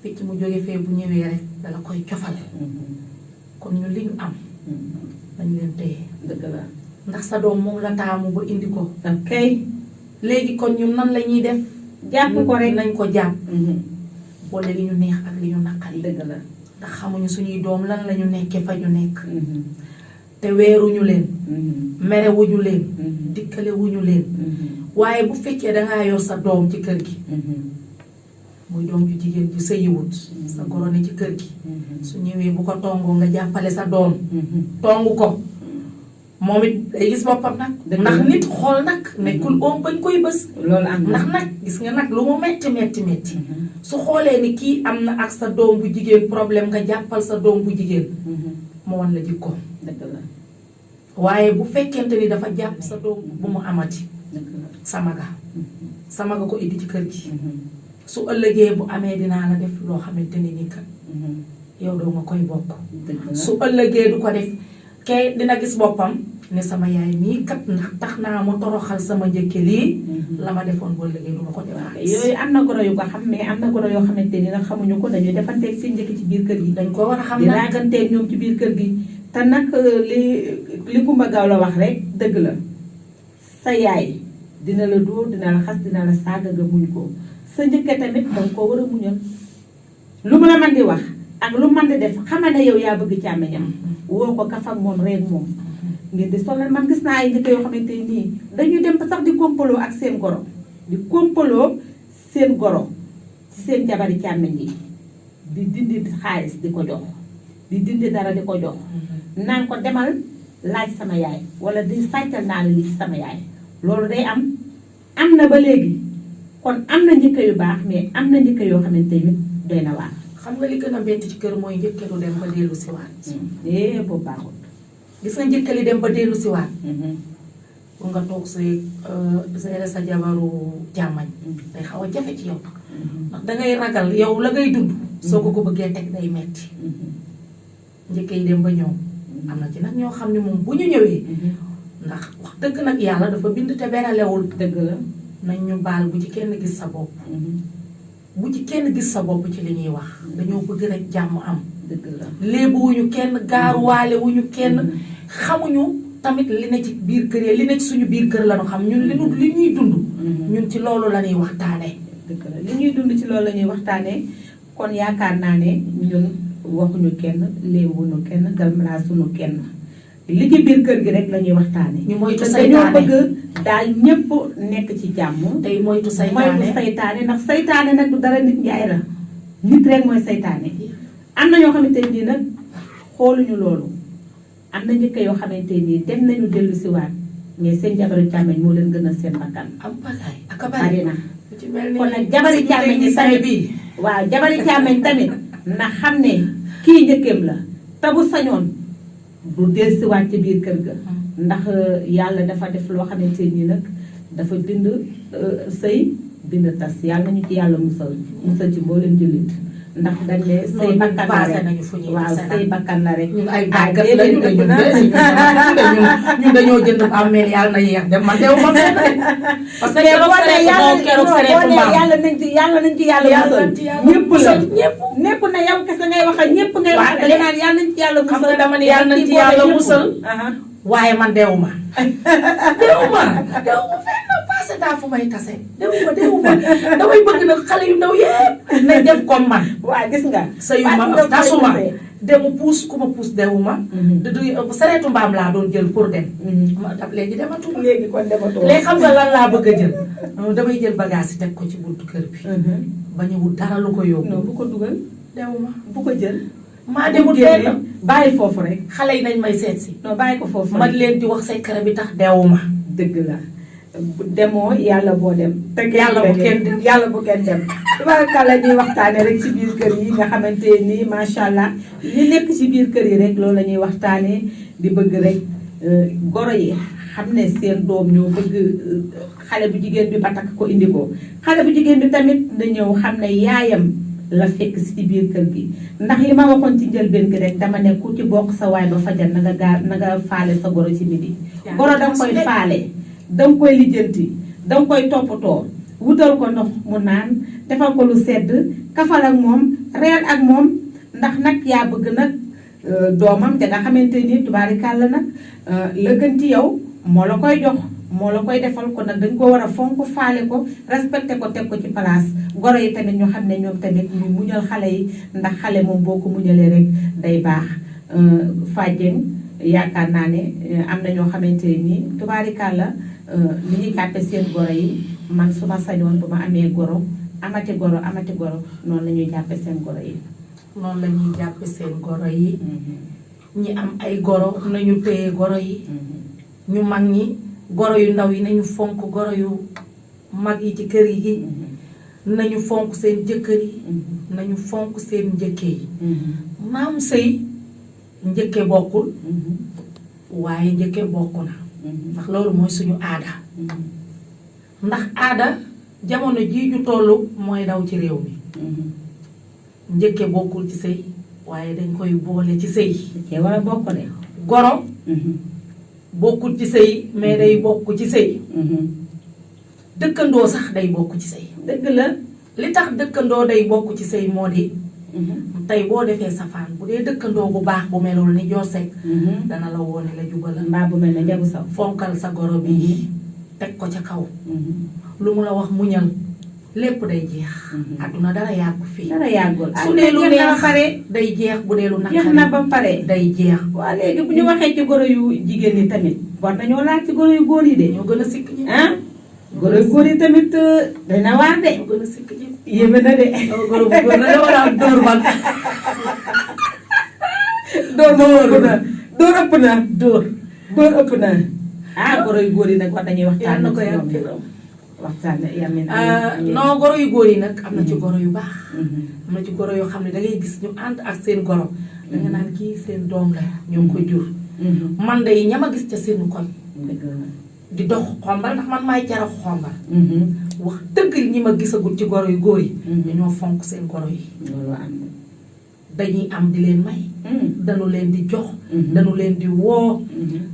picc mu jóge fee bu ñëwee rek dala koy cofal kon ñu li ñu am nañu leen téye ndax sa doom moom la taamu ba indi ko kay léegi kon ñun nan la ñuy def jàpp ko rek nañ ko jàpp boole li ñu neex ak li ñu naqari dëgg la ndax xamuñu suñuy doom lan la ñu nekkee fa ñu nekk te weeruñu leen merewuñu leen dikkalewuñu leen waaye bu fekkee dangaa yor sa doom ci kër gi muy doom ju jigéen ju sëyiwut sa goro ne ci kër gi su ñëwee bu ko tongoo nga jàppale sa doom tongu ko moom it day gis boppam nag ndax nit xool nag nekkul oom bañ koy bës loolu am ndax nag gis nga nag lu mu metti su xoolee ni kii am na ak sa doom bu jigéen problème nga jàppal sa doom bu jigéen mu wan la jikko dëgg la waaye bu fekkente ni dafa jàpp sa doom bu mu amati samaga ko indi ci kër gi su ëllëgee bu amee dinaa la def loo xamante ni ni kat yow doo nga koy bokk su ëllëgee du ko def kay dina gis boppam ne sama yaay mii kat ndax tax naa ma toroxal sama njëkke lii la ma defoon boo liggéey du ma ko defaat. yooyu am na goro yu ko xam mais am na goro yoo xamante ni nag xamuñu ko dañuy defanteeg seen njëkk ci biir kër gi. dañ ko war a xam di nag raaganteeg ñoom ci biir kër gi. te nag li Kumba Gaaw la wax rek dëgg la sa yaay dina la dóor dina la xas dina la saaga nga muñ ko sa njëkke tamit danga koo war a muñal lu mu la mën di wax ak lu mën di def xamal ne yow yaa bëgg càmmeñam woo ko kaf ak moom reeg moom ngeen di solal man gis naa ay njëkk yoo xamante nii dañuy dem ba sax di kompaloo ak seen goro di kompaloo seen goro ci seen jabari càmmeñ yi di dindi xaalis di ko jox di dindi dara di ko jox naan ko demal laaj sama yaay wala di sàccal naa la li ci sama yaay loolu day am na ba léegi kon am na njëkk yu baax mais am na njëkk yoo xamante ni doy na waar. xam nga li gën a bett ci kër mooy njëkke lu dem ba dellu siwaat boobu baaxul. gis nga njëkke li dem ba dellu siwaat pour nga toog say sa jabaru jàmmañ day xaw a jafe ci yow ndax dangay ragal yow la ngay dund soo ko bëggee teg day metti njëkke yi dem ba ñëw am na ci nag ñoo xam ne moom bu ñu ñëwee ndax wax dëgg nag yàlla dafa bind te beralewul dëgg la nañ ñu baal bu ci kenn gis sa bopp bu ci kenn gis sa bopp ci li ñuy wax dañoo bëgg rek jàmm am dëgg la léebu wuñu kenn gaaruwaale wuñu kenn xamuñu tamit li ne ci biir kër yi li ne ci suñu biir kër la ñu xam ñun li ñuy dund ñun ci loolu la ñuy waxtaanee dëgg la li ñuy dund ci loolu la ñuy waxtaanee kon yaakaar naa ne ñun waxuñu kenn léewuñu kenn galmalaasuñu kenn li ci biir kër gi rek la ñuy waxtaanee ñu moytu dañoo saytaane bëgg daal ñëpp nekk ci jàmm tey moytu saytaane ndax saytaane nag du dara nit njaay la nit rek mooy saytaane am na ñoo xamante nii nag xooluñu loolu am na njëkk yoo xamante nii dem nañu dellu si waat mais seen jabaru càmmeñ moo leen gën a seen bakkan am bagaay ak bari na ci mel ni kon nag jabari càmmeñ yi tamit bi waaw jabari càmmeñ tamit na xam ne kii njëkkeem la te bu sañoon du dellu si waat ci biir kër ga ndax yàlla dafa def loo xamante nii nag dafa bind sëy bind tas yàlla nañu ci yàlla musal ci mboolem jullit ndax dañ ne sëy bakkan la rek waaw sëy bakkan la rek ñun ay bàggat lañu de ñun dañoo jënd bàmmeel yàlla na yeex dem man dew ma parce que keroog sereetu mbaam yàlla nañ ci yàlla musal ñëpp la ñëpp na yow kese ngay waxal ñëpp ngay waxal da naan yàlla nañ ci yàlla musal xam nga dama ne yàlla nañ ci yàlla musal waaye man dew ma fenn passé daa fu may tase dew ma damay bëgg nag xale yu ndaw yépp nañ def comme man waaw gis nga sëyuma tasuma demu puus ku ma puus dewuma du sareetu mbaam laa doon jël pour dem ma dab léegi dematuma léegi kon dematuma léegi xam nga lan laa bëgg a jël damay jël bagage yi teg ko ci buntu kër bi ba ñëwul dara lu ko yóbbu non bu ko dugal dewuma bu ko jël maa demul fenn bàyyi foofu rek xale yi nañ may seet si non bàyyi ko foofu man leen di wax secret bi tax dewuma dëgg la demoo yàlla boo dem te yàlla bu kenn dem yàlla bu kenn dem tubaarkàlla ñuy waxtaane rek ci biir kër yi nga xamante nii macha allah li nekk ci biir kër yi rek loolu la ñuy waxtaane di bëgg rek goro yi xam ne seen doom ñoo bëgg xale bu jigéen bi ba takk ko indi ko xale bu jigéen bi tamit na ñëw xam ne yaayam la fekk ci biir kër gi ndax li ma waxoon ci njëlbeen gi rek dama ne ku ci bokk sa waay ba fajar na nga faale sa goro ci midi goro danga koy faale danga koy lijjanti danga koy toppatoo wutal ko ndox mu naan defal ko lu sedd kafal ak moom reer ak moom ndax nag yaa bëgg nag doomam te nga xamante ni tubaarikàlla nag la gën ci yow moo la koy jox moo la koy defal ko nag dañ ko war a fonk faale ko respecté ko teg ko ci place goro yi tamit ñu xam ne ñoom tamit ñu muñal xale yi ndax xale moom boo ko muñalee rek day baax fàjjen yaakaar naa ne am na ñoo xamante ni tubaarikàlla li ñuy jàppe seen goro yi man su ma sañoon bu ma amee goro amati goro noonu la ñuy jàppe seen goro yi noonu la ñuy jàppe seen goro yi ñi am ay goro nañu téye goro yi ñu mag ñi goro yu ndaw yi nañu fonk goro yu mag yi ci kër yi nañu fonk seen jëkkër yi nañu fonk seen njëkke yi maam sëy njëkke bokkul waaye njëkke bokk na ndax loolu mooy suñu aada ndax aada jamono jii ñu tollu mooy daw ci réew mi njëkke bokkul ci sëy waaye dañ koy boole ci sëy ci war a bokk de goro bokkul ci sëy mais day bokk ci sëy dëkkandoo sax day bokk ci sëy dëgg la. li tax dëkkandoo day bokk ci sëy moo di tey boo defee safaan bu dee dëkkandoo bu baax bu melul ni Dior Seck dana la woone la jubala mbaa bu mel ne Ndiabou Sow. fonkal sa goro bi teg ko ca kaw lu mu la wax muñal lépp day jeex àdduna dara yàggu fii dara yàggul. su dee lu jeex na ba neex pare. day jeex bu dee lu jeex na ba pare. day jeex waaw léegi bu ñu waxee ci goro yu jigéen ñi tamit war nañoo laaj ci goro yu góor yi de. ñoo gën a sikk ñi ah goro yu góor yi tamit dana waar de. ñoo gën a sikk ñi yéeme na de. goro bu góor na da war a am dóor ban dóor ëpp na. dóor ëpp na. ah goro yu góor yi nag war nañuy waxtaan. yal na ko ci yàlla ñoom. gërëm. waxtaan yamin non goro yu góor yi nag am na ci goro yu baax am na ci goro yoo xam ne da ngay gis ñu ànd ak seen goro da nga naan kii seen doom la ñoo ko jur man day ñama gis ca seen koñ di dox xombal ndax man maay jara xombal wax dëgg ñi ma gisagul ci goro yu góor yi dañoo fonk seen goro yi loolu am dañuy am di leen may dañu leen di jox dañu leen di woo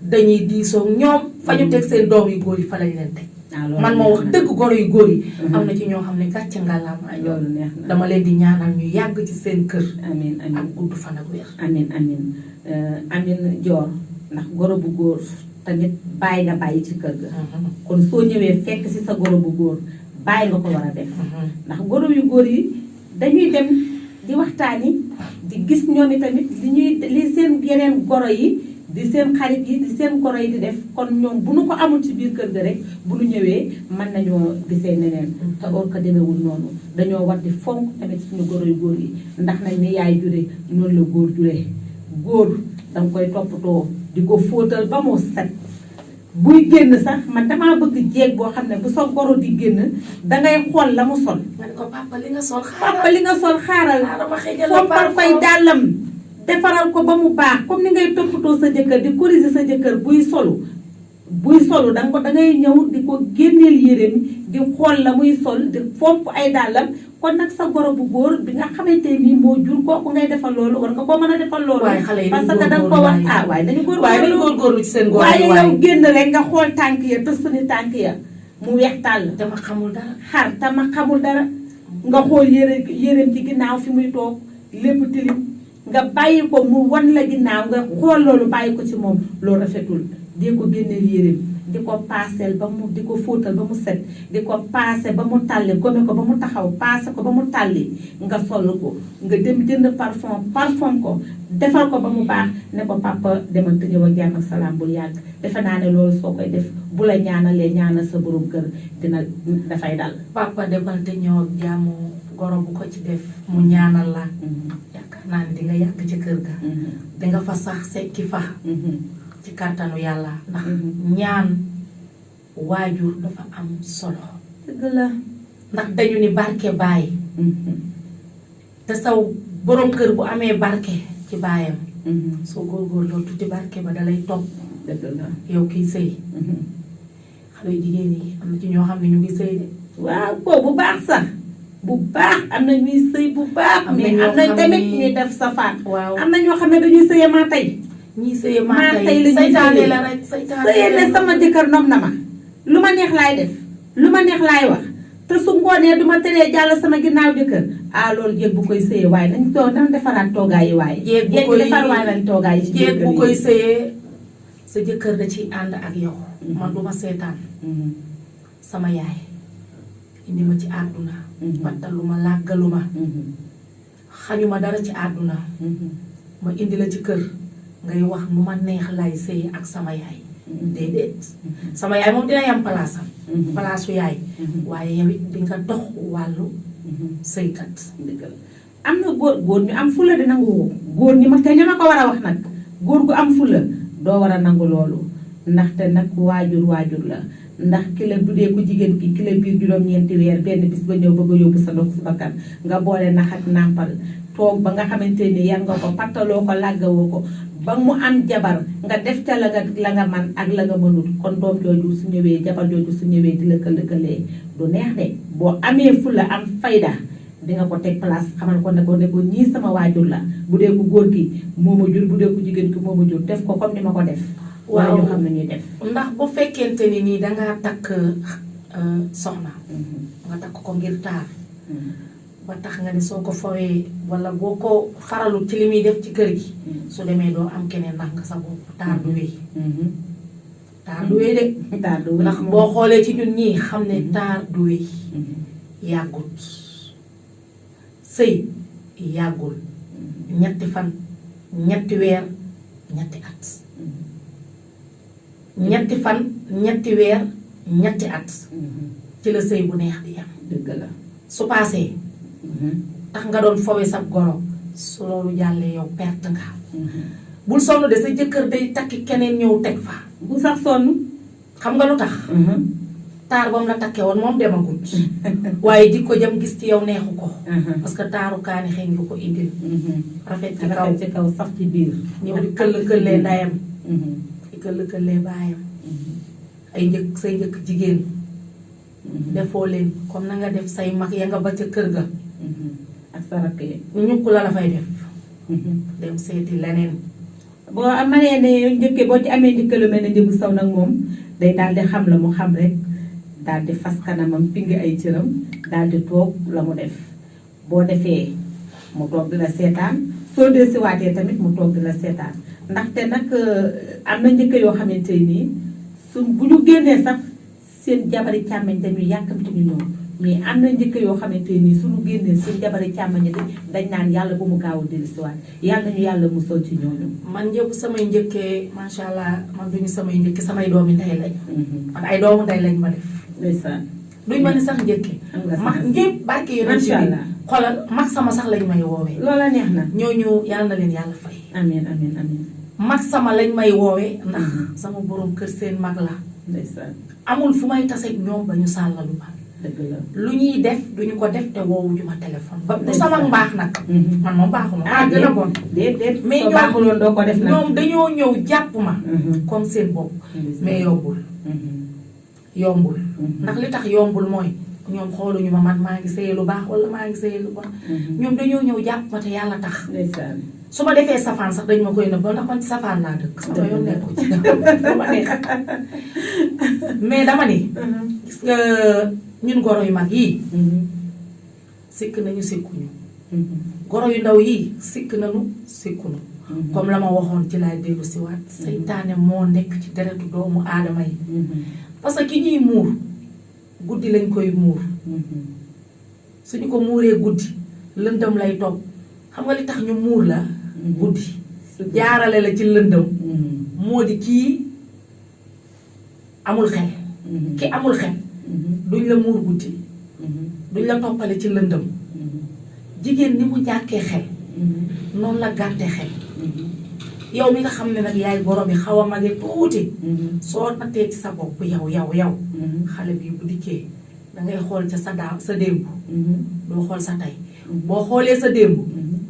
dañuy diisoo ñoom fa ñu teg seen doom yu góor yi fa lañ leen teg man moo wax dëgg goro yu góor yi am na ci ñoo xam ne gàcce ngàllaama loolu neex na. dama leen di ñaanal ñu yàgg ci seen kër amiin amiin ak gudd fan ak wér amiin amiin Dior ndax goro bu góor tamit bàyyi nga bàyyi ci kër ga. kon soo ñëwee fekk ci sa goro bu góor bàyyi nga ko war a def. ndax goro yu góor yi dañuy dem di waxtaani di gis ñoom tamit li seen yeneen goro yi di seen xarit yi di seen goro yi di def kon ñoom bu nu ko amul ci biir kër ga rek bu nu ñëwee mën nañoo gisee neneen te or ko demewul noonu dañoo war di fonk tamit suñu goro yu góor yi ndax nag ni yaay jure noonu la góor juree góor danga koy toppatoo di ko fóotal ba mu set buy génn sax man damaa bëgg jeeg boo xam ne bu sa goro di génn dangay xool la mu sol nga ne ko papa li nga sol papa li nga sol xaaral ma xëjal fompal koy dàllam defaral ko ba mu baax comme ni ngay toppatoo sa jëkkër di corriger sa jëkkër buy solu dangay ñëw di ko génneel yéreem di xool la muy sol di fomp ay dàllam kon nag sa goro bu góor bi nga xamante ni moo jur kooku ngay defal loolu war nga koo mën a defal loolu. waaye xale yi parce que danga ko wax waaye dañu góorgóorlu ci seen góor waaye yow génn rek nga xool tànk ya tës ni tànk ya mu weex tàll. dama xamul dara xar dama xamul dara nga xool yéreem ci ginnaaw fi muy toog lépp tilim nga bàyyi ko mu wan la ginnaaw nga xool loolu bàyyi ko ci moom loolu rafetul di ko génneel yéreem di ko paaseel ba mu di ko fóotal ba mu set di ko paase ba mu tàlli gome ko ba mu taxaw paase ko ba mu tàlli nga sol ko nga dem jënd parfum ko defal ko ba mu baax ne ko papa demal te ñëw ak jàmm ak salaam bul yàgg defe naa ne loolu soo koy def bu la ñaanalee ñaanal sa borom kër dafay dal. papa demal te ñëw ak jàmm goro bu ko ci def mu ñaanal la yaakaar naa ne di nga yàgg ci kër ga di nga fa sax sekki fa ci kàttanu yàlla ndax ñaan waajur dafa am solo dëgg la ndax dañu ni barke baay te saw borom kër bu amee barke ci baayam soo góorgóorloo tuuti barke ba dalay topp dëgg la yow kiy sëy xale yu jigéen yi am na ci ñoo xam ne ñu ngi sëy de waaw ko bu baax sax bu baax am na ñuy sëy bu baax mais am na tamit ñuy def safaan waaw am na ñoo xam ne dañuy sëyee maa tey ñii sëyee maa tey la ñuy saytaane la rek saytaane sëyee ne sama jëkkër nom na ma lu ma neex laay def lu ma neex laay wax te su ngoonee du ma teree jàll sama ginnaaw jëkkër loolu jéeg bu koy sëyee waaye dañ defaraat toogaay yi waaye jéeg bu koy defar waaye lañ toogaay yi ci jéeg bu koy sëyee sa jëkkër da ciy ànd ak yow man du ma seetaan sama yaay indi ma ci àdduna battalu ma làggalu ma xañu ma dara ci àdduna ma indi la ci kër ngay wax nu ma neex lay sëy ak sama yaay déedéet sama yaay moom dina yam palaasam palaasu yaay waaye yow it di nga dox wàllu sëykat am na góor ñu am fula di nangu góor ñi ma te ña ma ko war a wax nag góor gu am fula doo war a nangu loolu ndaxte nag waajur la ndax ki la bu dee ko jigéen ki la biir juróom-ñeenti weer benn bis ba ñëw bëgg a yóbbu sa ndox si bakkan nga boole nax ak nàmpal toog ba nga xamante ni yar nga ko pattaloo ko làggawoo ko ba mu am jabar nga def ca la nga man ak la nga mënul kon doom jooju su ñëwee jabar jooju su ñëwee di la lëkkalee du neex de boo amee fu la am fayda di nga ko teg place xamal ko ne ko ñii sama waajur la bu dee ko góor ki moo ma jur bu dee ko jigéen ki moo ma jur def ko comme ni ma ko def wala ñu xam ne ñuy def ndax bu fekkente ni nii dangaa takk soxna nga takk ko ngir taar ba tax nga ne soo ko fawee wala boo ko faralul ci li muy def ci kër gi su demee doo am keneen ndax nga sa bopp taar du wéy taar du wéy de ndax boo xoolee ci ñun ñii xam ne taar du wéy yàggut sëy yàggul 3 fan 3 weer 3 at 3 fan 3 weer 3 at ci la sëy bu neex di yam dëgg la su paasee tax nga doon fowe sa goro su loolu jàllee yow perte nga bul sonn de sa jëkkër day takki keneen ñëw teg fa bu sax sonn xam nga lu tax taar ba mu la takkee woon moom demagut waaye jikko jam gis ci yow neexu ko parce que taaru kaani xëy nga ko indil rafet ci kaw sax ci biir ñëw di këll-këllee ndayam di këll-këllee baayam ay njëkk say njëkk jigéen defoo leen comme na nga def say mag ya nga ba ca kër ga ak sa rakk yi ñukk la fay def dem seeti leneen boo amanee ne njëkkee boo ci amee njëkk lu mel ne Ndiabou Sow nag moom day daal di xam la mu xam rek daal di fas kanamam pingi ay cëram daal di toog la mu def boo defee mu toog di la seetaan soo dee si waatee tamit mu toog di la seetaan ndaxte nag am na njëkk yoo xamante nii su bu ñu génnee sax seen jabari càmmeñ dañuy yàkkamti ñu ñëw mais am na njëkk yoo xamante nii suñu génnee seen jabari càmmeñ dañ naan yàlla bu mu gaaw a dellusiwaat yàlla ñu yàlla musal ci ñooñu. man njëkk samay njëkkee macha allah man duñu samay njëkk samay doomi ndey lañ. man ay doomu ndey lañ ma def. ndeysaan duñ ma ne sax njëkkee. mag ñëpp barke yi macha allah xoolal mag sama sax lañ may woowee. loola neex na. ñooñu yàlla na leen yàlla fay. amiin amiin amiin. mag sama lañ may woowee. ndax sama borom kër seen mag la. ndeysaan amul fu may tase ñoom ba ñu sàllalu ma. dëgg la lu ñuy def duñu ko def te woowuñu ma téléphone. ba du sama mbaax nag. man moom baaxuma. gën a bon déedéet. mais soo baaxuloon doo ko def nag. ñoom dañoo ñëw jàpp ma. comme seen bopp. mais yombul. yombul. ndax li tax yombul mooy ñoom xooluñu ma man maa ngi sëye lu baax wala maa ngi sëye lu bon. ñoom dañoo ñëw jàpp ma te yàlla tax. ndeysaan. su ma defee safaan sax dañ ma koy nëbb ndax man ci safaan laa dëkk. sama yoon nekku ci dama neex mais dama ni. gis nga ñun goro yu mag yii. sikk nañu sikkuñu. goro yu ndaw yii sikk nañu sikkuñu. comme la ma waxoon ci laay dellu si waat. seytaane moo nekk ci deretu doomu aadama yi. parce que ki ñuy muur guddi lañ koy muur. suñu ko muuree guddi lëndëm lay topp xam nga li tax ñu muur la. guddi jaarale la ci lëndëm. moo di kii amul xel. ki amul xel. duñ la muur guddi. duñ la toppale ci lëndëm. jigéen ni mu ñàkkee xel. noonu la gàttee xel. yow mi nga xam ne nag yaay borom yi xaw a mage tuuti. soo nattee ci sa bopp yow. xale bi bu dikkee dangay xool ca sa démb. doo xool sa tey. boo xoolee sa démb.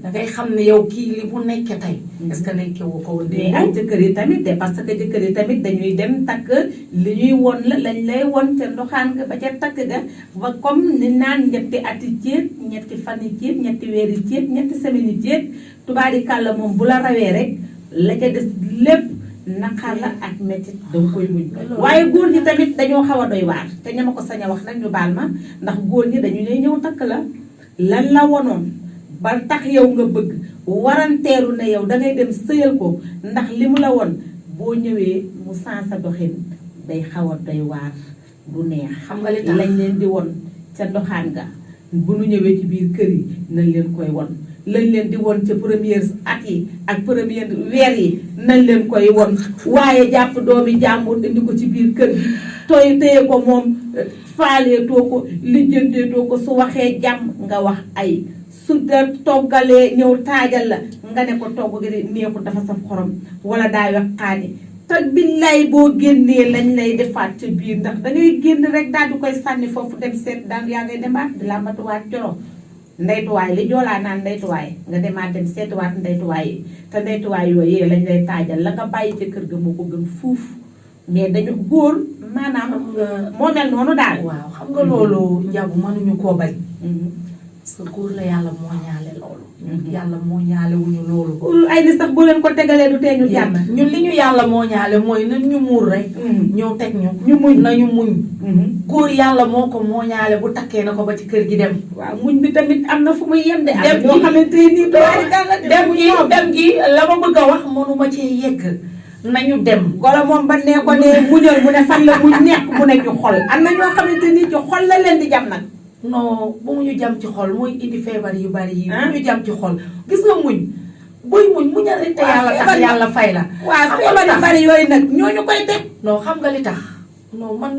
dangay xam ne yow kii li mu nekkee tey. est-ce que nekkee woo ko woon démb. ak jëkkër yi tamit de parce que jëkkër yi tamit dañuy dem takk li ñuy won la lañ lay won ca ndoxaan nga ba ca takk ga ba comme ni naan ñetti ati céet ñetti fani céet ñetti weeri céet ñetti semaine yi céet tubaari kàlla moom bu la rawee rek la ca des lépp naqar la ak métit danga koy muñ. waaye góor ñi tamit dañoo xaw a doy waar te ña ma ko sañ a wax nag ñu baal ma ndax góor ñi dañu lay ñëw takk la lan la wonoon ba tax yow nga bëgg waranteeru ne yow dangay dem sëyal ko ndax li mu la won boo ñëwee mu sansa doxin day xaw a doy waar du neex. xam nga li tax lañ leen di won ca doxaan nga bu nu ñëwee ci biir kër yi nañ leen koy won lañ leen di won ca première at yi ak première weer yi nañ leen koy won waaye jàpp doomi jàmbur indi ko ci biir kër gi tooy téye ko moom faaleetoo ko lijjanteetoo ko su waxee jàmm nga wax ay su da toggalee ñëw taajal la nga ne ko togg gi de neexul dafa saf xorom wala daa wax xaani te billaay boo génnee lañ lay defaat ca biir ndax dangay génn rek daal di koy sànni foofu dem seet daal yaa ngay demaat di la matuwaat coro ndeytuwaay li joolaa naan ndeytuwaay nga demaat dem seetuwaat ndeytuwaay yi te ndeytuwaay yooyu lañ lay taajal la nga bàyyi ca kër ga moo ko gën fuuf mais dañu góor maanaam moo mel noonu daal. waaw xam nga loolu njabu mënuñu koo bañ. sa góor la yàlla moo ñaale loolu. yàlla moo ñaale wuñu loolu. ay ni sax boo leen ko tegalee du tee ñu jàmm. ñun li ñu yàlla moo ñaale mooy nan ñu muur rek. ñëw teg ñu. ñu muñ nañu muñ. góor yàlla moo ko moo ñaale bu takkee na ko ba ci kër gi dem. waaw muñ bi tamit am na fu muy yem de. dem ñoo xamante ni dem gi la ma bëgg a wax mënuma cee yegg. nañu dem. golo moom ba nee ko ne muñal mu ne fan la muñ nekk mu ne ci xol. am na ñoo xamante ni ci xol la leen di jam nag. non bu mu ñu jam ci xol mooy indi feebar yu bari yi. bu ñu jam ci xol gis nga muñ. buy muñ muñal rek te yàlla tax yàlla fay la. waaw feebar yu bari yooyu nag ñooñu koy teg. non xam nga li tax non man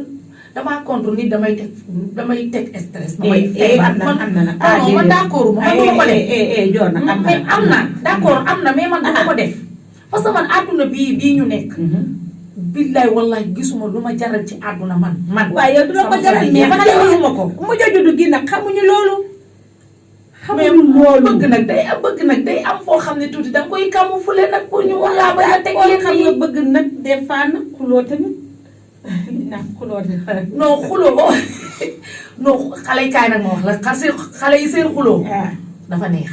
damaa contre nit damay teg stress. damay feebar man am na nag non man d'accord man du ma ko def. joor nag am na mais am na d'accord am na mais man du ma ko def. parce que man àdduna bii ñu nekk. billaay wallaay gisuma lu ma jaral ci àdduna man. waaye yow du la ko jaral mais man jaral ko. mu juddu gi nag xamuñu loolu. xamuñu loolu bëgg nag day am foo xam ne tuuti danga koy camoufler nag pour ñu wala ba la teg yéen xam nga bëgg nag des fois nag xuloo tamit ndax xuloo non xuloo non xale yi kaay nag ma wax la xale yi seen xuloo dafa neex.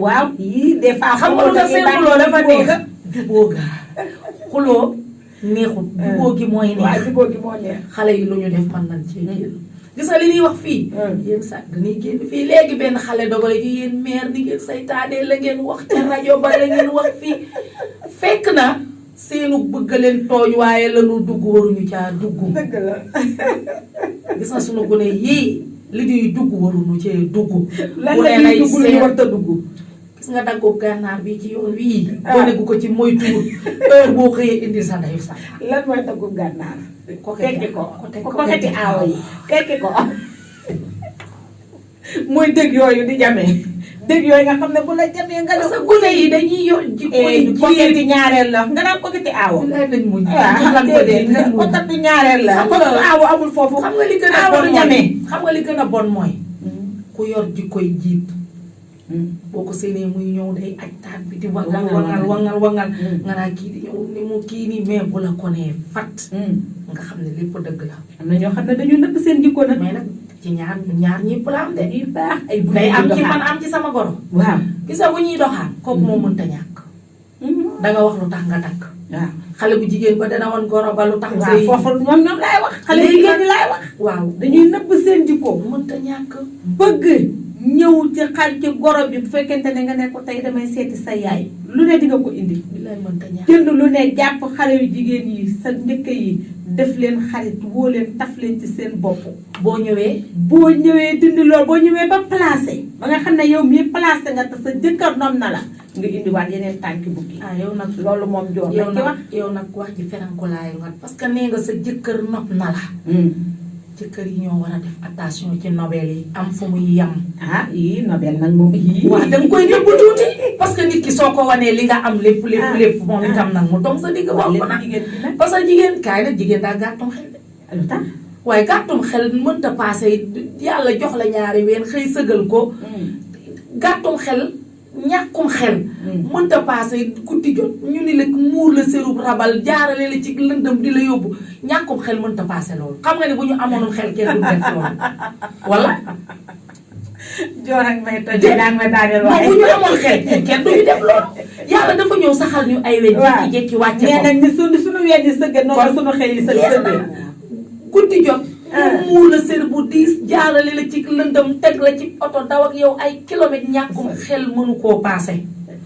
waaw yii des fois xam nga lu tax seen xuloo dafa neex. jubóo ga xuloo neexut. jubóo gi mooy neex. waaw jubóo gi moo neex. xale yi lu ñu def man nañ ci gis nga li ñuy wax fii. yéen sax dañuy génn fii léegi benn xale dogale ji yéen meer ni ngeen saytaane la ngeen wax ca rajo ba la ngeen wax fii fekk na seenu bëgg leen tooñ waaye la ñu dugg waruñu caa dugg. dëgg la. gis nga sunu gone yii li ñuy dugg waruñu cee dugg. lan la ñuy dugg lu ñu war a dugg. gis nga daggoo gànnaar bi ci yoon wii. gone gu ko ci moytuwul heure boo xëyee indi sa dayu sa. lan mooy daggu gànnaar. tekki ko koketi aawa yi tekki ko. mooy dëgg yooyu di jamee. dëgg yooyu nga xam ne bu la jamee nga. parce que gune yi dañuy yor jikko koketi ñaareel la nga naan koketi aawa. nañ muñ. koketi ñaareel la. xam nga aawa amul foofu. xam nga li gën a bon mooy xam nga li gën a bon mooy. ku yor jikkoy jiit. boo ko séenee muy ñëw day aj taat bi di wangal nga naa kii di ñëw ni mu kii nii mais bu la ko nee fat nga xam ne lépp dëgg la. am na ñoo xam ne dañu nëbb seen jikko nag. mais nag ci ñaar ñëpp la am de. yu baax ay bu day am ci man am ci sama goro. waaw gis nga bu ñuy doxaan kooku moo mënta ñàkk. danga wax lu tax nga takk. waaw xale bu jigéen ba dana woon goro ba lu tax. waaw foofu moom ñoom laay wax. xale bu jigéen ñi laay wax. waaw dañuy nëbb seen jikko. mënta ñàkk. bëgg ñëw ci xar ci goro bi bu fekkente ne nga ne ko tey damay seeti sa yaay lu ne di nga ko indi. bilaay mënta ñàkk. jënd lu ne jàpp xale yu jigéen yi sa njëkk yi def leen xarit woo leen taf leen ci seen bopp. boo ñëwee dindi loolu boo ñëwee ba placé ba nga xam ne yow mii placé nga te sa jëkkër noom na la nga indiwaat yeneen tànki bukki. yow nag loolu moom joor yow ci wax. yow nag wax ji ferankulaayu nga parce que nee nga sa jëkkër nopp na la. jëkkër yi ñoo war a def attention ci nobel yi am fu muy yam. yii nobel nag moom yii. waaw danga koy nëbb tuuti parce que nit ki soo ko wanee li nga am lépp moom itam nag mu toog sa digg bopp nag. parce que jigéen kaay nag jigéen daa gàttum xel de. lu tax waaye gàttum xel mënta paase yàlla jox la ñaari ween xëy sëgal ko. gàttum xel ñàkkum xel. mënta paase guddi jot ñu ni la muur la sérub rabal jaarale la ci lëndëm di la yóbbu ñàkkum xel mënta paase loolu xam nga ne bu ñu amoonul xel kenn du def loolu wala. joor ak may toj daan ma daaneel waaye bu ñu amoon xel kenn du ñu def loolu yàlla dafa ñëw saxal ñu ay weñ. waaw jékki wàcce ko nee nañ ni suñu weñ yi sëgg noonu suñu xel yi sëgg. guddi jot. mu muur la sér bu diis jaarale la ci lëndëm teg la ci oto daw ak yow ay kilomètres ñàkkum xel mënu koo paase.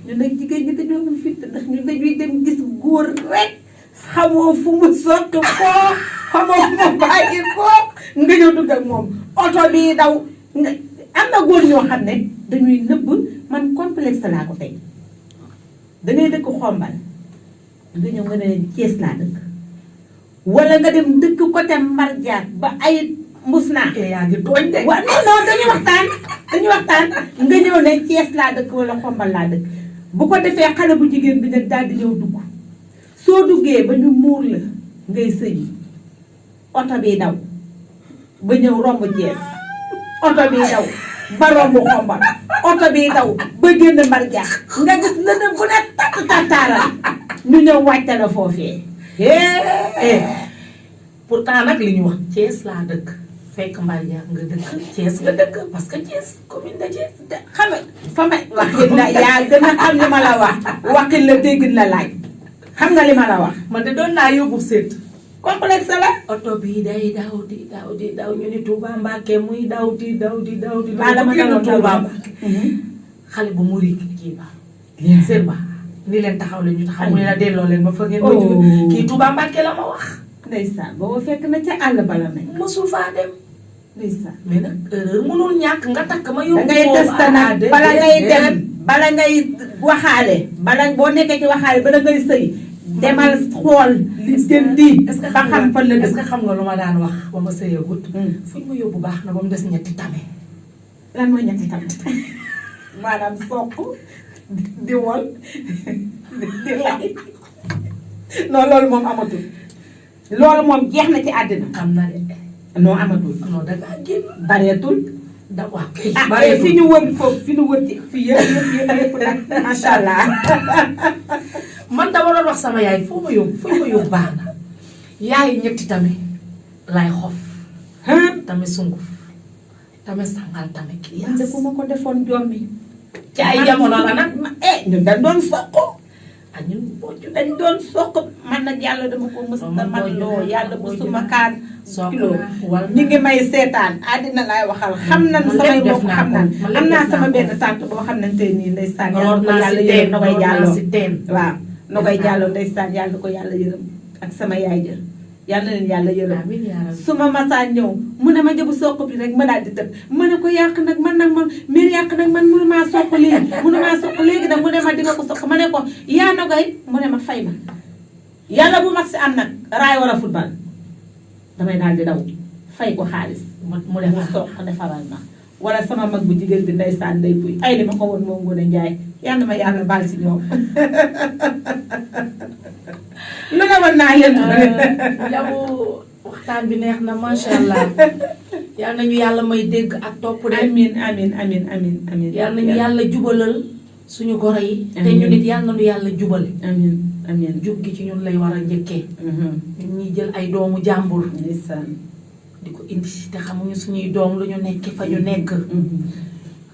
ñu nag jigéen ñi dañoo am fit ndax ñu dañuy dem gis góor rek xamoo fu mu sotti koo xamoo fu mu bàyyi koo nga ñëw dugg ak moom oto bii daw nga am na góor ñoo xam ne dañuy nëbb man complexe laa ko tey dangay dëkk xombal nga ñëw nga ne Cees laa dëkk wala nga dem dëkk côté Mbarjaat ba ay mus naa. yaa ngi tooñ de. waaw non dañuy waxtaan nga ñëw ne Cees laa dëkk wala xombal laa dëkk bu ko defee xale bu jigéen bi nag daal di ñëw dugg soo duggee ba ñu muur la ngay sëyi oto bi daw ba ñëw romb Cees oto bi daw ba romb xombal oto bi daw ba génn Mbarjaat nga gis na ne bu ne tattaaral ñu ñëw wàcce la foofee. pourtant nag li ñu wax Cees laa dëkk fekk Mbaye Diack nga dëkk Thiès nga dëkk parce que Thiès commune de Thiès xam nga fa may waxin la yaa gën a xam li ma la wax waxin la déggin la laaj xam nga li ma la wax man de doon naa yóbbu seet complexe la oto bi day daw ñu ni Touba Mbacké muy daw di maa dama daloon Touba xale bu muri kii ba seen ba ni leen taxaw leen ñu taxaw mu ne la delloo leen ba fa ngeen ma jóge kii Touba Mbacké la ma wax ndeysaan booba fekk na ca àll bala nekk mësul faa dem ndeysaan mais nag erreur mënul ñàkk nga takk ma yóbbu da ngay testa nag bala ngay dem bala ngay waxaale bala boo nekkee ci waxaale bala ngay sëy demal xool li seen di ba xam fan la est-ce que xam nga lu ma daan wax ba ma sëyagut fu ñu ma yóbbu baax na ba mu des ñetti tame lan mooy ñetti tame maanaam soq di wol di lay non loolu moom amatul loolu moom jeex na ci àddina am na de non amatul non da ngaa génn bareetul da waa kay fi ñu wër foofu fi ñu wër ci fii yëpp nag macha allah man dama doon wax sama yaay fu ñu ma yóbbu baax na yaay ñetti tame lay xof tame sunguf tame sangal tame kii man de ku ma ko defoon jommi ci ay jamono la nag ñun dañ doon soq ak ñun boccu dañ doon soq man nag yàlla dama ko mës a man loo yàlla mësuma kaan kilo ñi ngi may seetaan àddina laay waxal xam nañ samay mbokk xam nañ am naa sama benn tante boo xam nañ tey nii ndeysaan yàlla ko yàlla yërëm na koy jàlloo waaw na koy jàlloo ndeysaan yàlla ko yàlla yërëm ak sama yaay jër yàlla leen yàlla yërëm su ma masaan ñëw mu ne ma jëbu soq bi rek ma daal di tëb ma ne ko yàq nag man nag man mbir yàq nag man mënu maa soq léegi mënu maa soq léegi nag mu ne ma di nga ko soq ma ne ko yaa na koy mu ne ma fay ma yàlla bu mag si am nag raay war a football damay daal di daw fay ko xaalis mu soq defaral ma wala sama mag bu jigéen bi ndeysaan day puy ay li ma ko woon moo Ngoné Ndiaye yal na ma yàlla baal si ñoom lu ne woon naa leen yabu waxtaan bi neex na macha allah yal nañu yàlla may dégg ak topp de amiin amiin yal nañu yàlla jubalal suñu goro yi te ñu nit yal nañu yàlla jubale amiin jub gi ci ñun lay war a njëkkee ñun ñuy jël ay doomu jàmbur ndeysaan di ko indi te xamuñu suñuy doom lu ñu nekk fa ñu nekk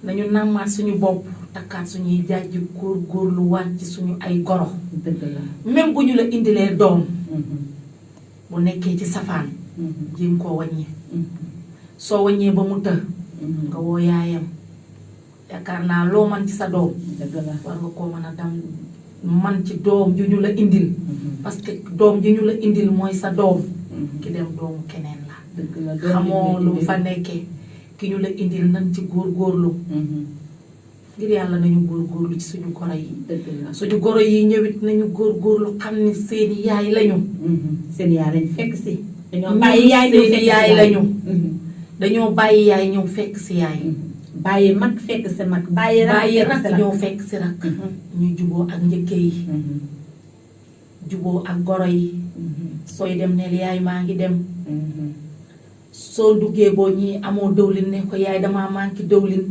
nañu nàmmaat suñu bopp takkaat suñuy jàjj góorgóorlu wàcc suñu ay goro dëgg la même bu ñu la indilee doom bu nekkee ci safaan jéem koo wàññi soo wàññee ba mu të nga woo yaayam yaakaar naa loo man ci sa doom dëgg la war nga koo mën a dam man ci doom ju ñu la indil parce que doom ju ñu la indil mooy sa doom ki dem doomu keneen la xamoo lu mu fa nekkee ki ñu la indil nañ ci góorgóorlu ngir yàlla nañu góorgóorlu ci suñu goro yi suñu goro yi ñëwit nañu góorgóorlu xam ni seeni yaay lañu seen yaay lañ fekk si dañoo bàyyi yaay seeni yaay lañu dañoo bàyyi yaay ñëw fekk si yaay bàyyi mag fekk si mag bàyyi rak ñëw fekk si rak ñu juboo ak njëkke yi juboo ak goro yi sooy dem neel yaay maa ngi dem soo duggee boo ñii amoo dëwlin ne ko yaay damaa manqué dëwlin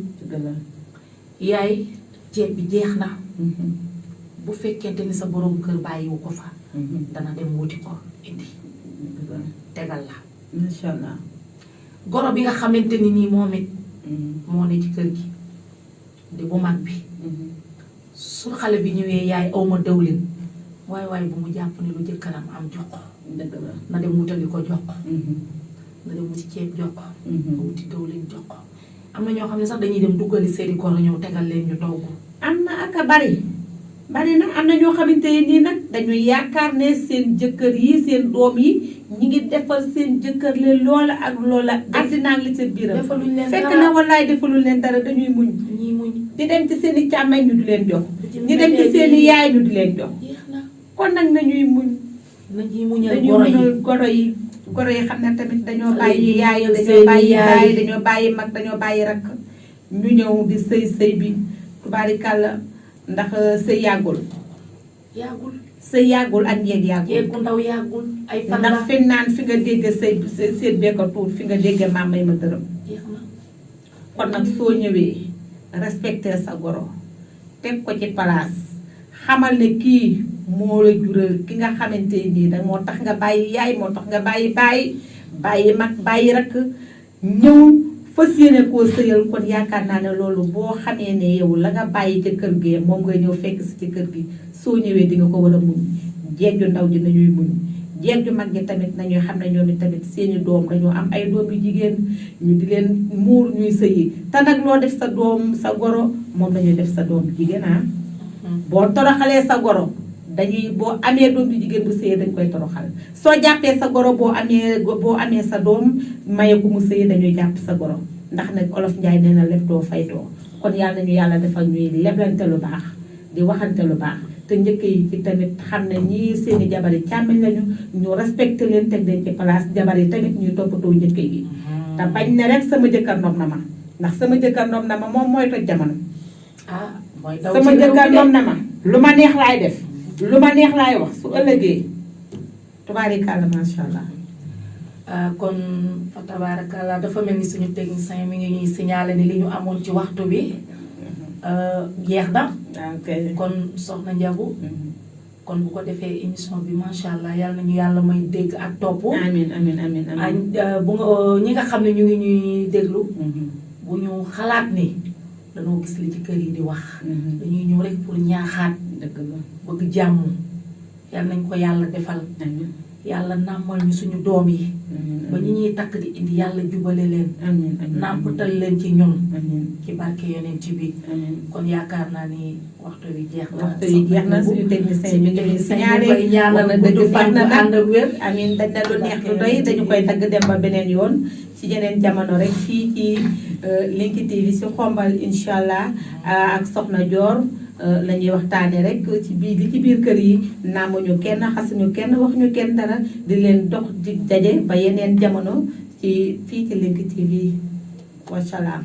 yaay ceeb bi jeex na bu fekkente ni sa borom kër bàyyiwu ko fa dana dem wuti ko indi tegal la masha Allah goro bi nga xamante ni nii moom it moo ne ci kër gi di bu mag bi su xale bi ñëwee yaay awma dëwlin waaye bu mu jàpp ni lu jëkkëram am jox ko na dem wutali ko jox ko na dem wuti ceeb jox ko nga wuti dëwlin jox ko am na ñoo xam ne sax dañuy dem duggali seeni goro ñëw tegal leen ñu togg am na ak a bari na am na ñoo xamante nii nag dañuy yaakaar ne seen jëkkër yi seen doom yi ñi ngi defal seen jëkkër leen loola ak loola addinaa li seen biiram fekk na wallaay defaluñ leen dara dañuy muñ di dem ci seen i càmmeñ ñu di leen jox di dem ci seen i yaay ñu di leen jox kon nag nañuy muñ dañuy goro yi goro yi xam ne tamit dañoo bàyyi yaay dañoo bàyyi yaay dañoo bàyyi mag dañoo bàyyi rakk ñu ñëw di sëy bi tubaarikàlla ndax sëy yàggul sëy yàggul ak njéeg yàggul jéeg bu ndaw yàggul ay fan ndax fi naan fi nga dégg sëy seet bekka tuur fi nga dégg maam may ma dërëm kon nag soo ñëwee respecté sa goro teg ko ci palaas xamal ne kii moo la jural ki nga xamante nii da moo tax nga bàyyi yaay moo tax nga bàyyi bàyyi mag bàyyi rakk ñëw fas yéene koo sëyal. kon yaakaar naa ne loolu boo xamee ne yow la nga bàyyi ca kër gi moom nga ñëw fekk si ci kër gi soo ñëwee di nga ko war a muñ. jeeg ju ndaw ji nañuy muñ, jeeg ju mag ji tamit nañuy xam ne ñoom tamit seeni doom dañoo am ay doom yu jigéen ñu di leen muur ñuy sëyi. te nag loo def sa doom sa goro moom lañuy def sa doom jigéen boo toroxalee sa goro dañuy boo amee doom ju jigéen bu sëyee dañ koy toroxal. soo jàppee sa goro boo amee sa doom maye ko mu sëyee dañuy jàpp sa goro. ndax nag olof Njaay nee na leb doo faytoo. kon yàlla nañu yàlla defal ñuy leblante lu baax di waxante lu baax. te njëkk yi ci tamit xam ne ñii seeni jabar yi càmmiñ lañu ñu respecté leen teg leen ci place jabar yi tamit ñuy toppatoo njëkk yi. te bañ ne rek sama jëkkër noom na ma ndax sama jëkkër noom na ma moom mooy toj jamono. mooy taw sama jëkkër noom na ma lu ma neex laay def lu ma neex laay wax su ëllëgee tubaarikàlla macha allah. kon fa tabaarakàlla dafa mel ni suñu technicien mi ngi ñuy signalé ni li ñu amoon ci waxtu bi jeex na. kon soxna Ndiabou kon bu ko defee émission bi macha allah yal nañu yàlla may dégg ak topp. amiin amiin amiin amiin. bu nga ñi nga xam ne ñu ngi ñuy déglu. bu ñu xalaat ni dañoo gis li ci kër yi di wax. dañuy ñëw rek pour ñaaxaat. dëgg la bëgg jàmm yal nañ ko yàlla defal. yàlla nàmmal ñu suñu doom yi. ba ñi ñuy takk di indi yàlla jubale leen. nàmpatal leen ci ñun. ci barke yonent bi. kon yaakaar naa ni waxtu wi jeex na. waxtu wi jeex na suñu technicien bi ñu signalé koy ñaanal gudd fan bu ànd ak wér. amiin dañ na lu neex lu doy dañu koy tagg dem ba beneen yoon. ci yeneen jamono rek fii ci Linki TV si xombal incha allah ak Soxna Dior. la ñuy waxtaanee rek ci biir li ci biir kër yi naamuñu kenn xasuñu kenn waxuñu kenn dara di leen dox di daje ba yeneen jamono ci fii ci Linki TV wa salaam.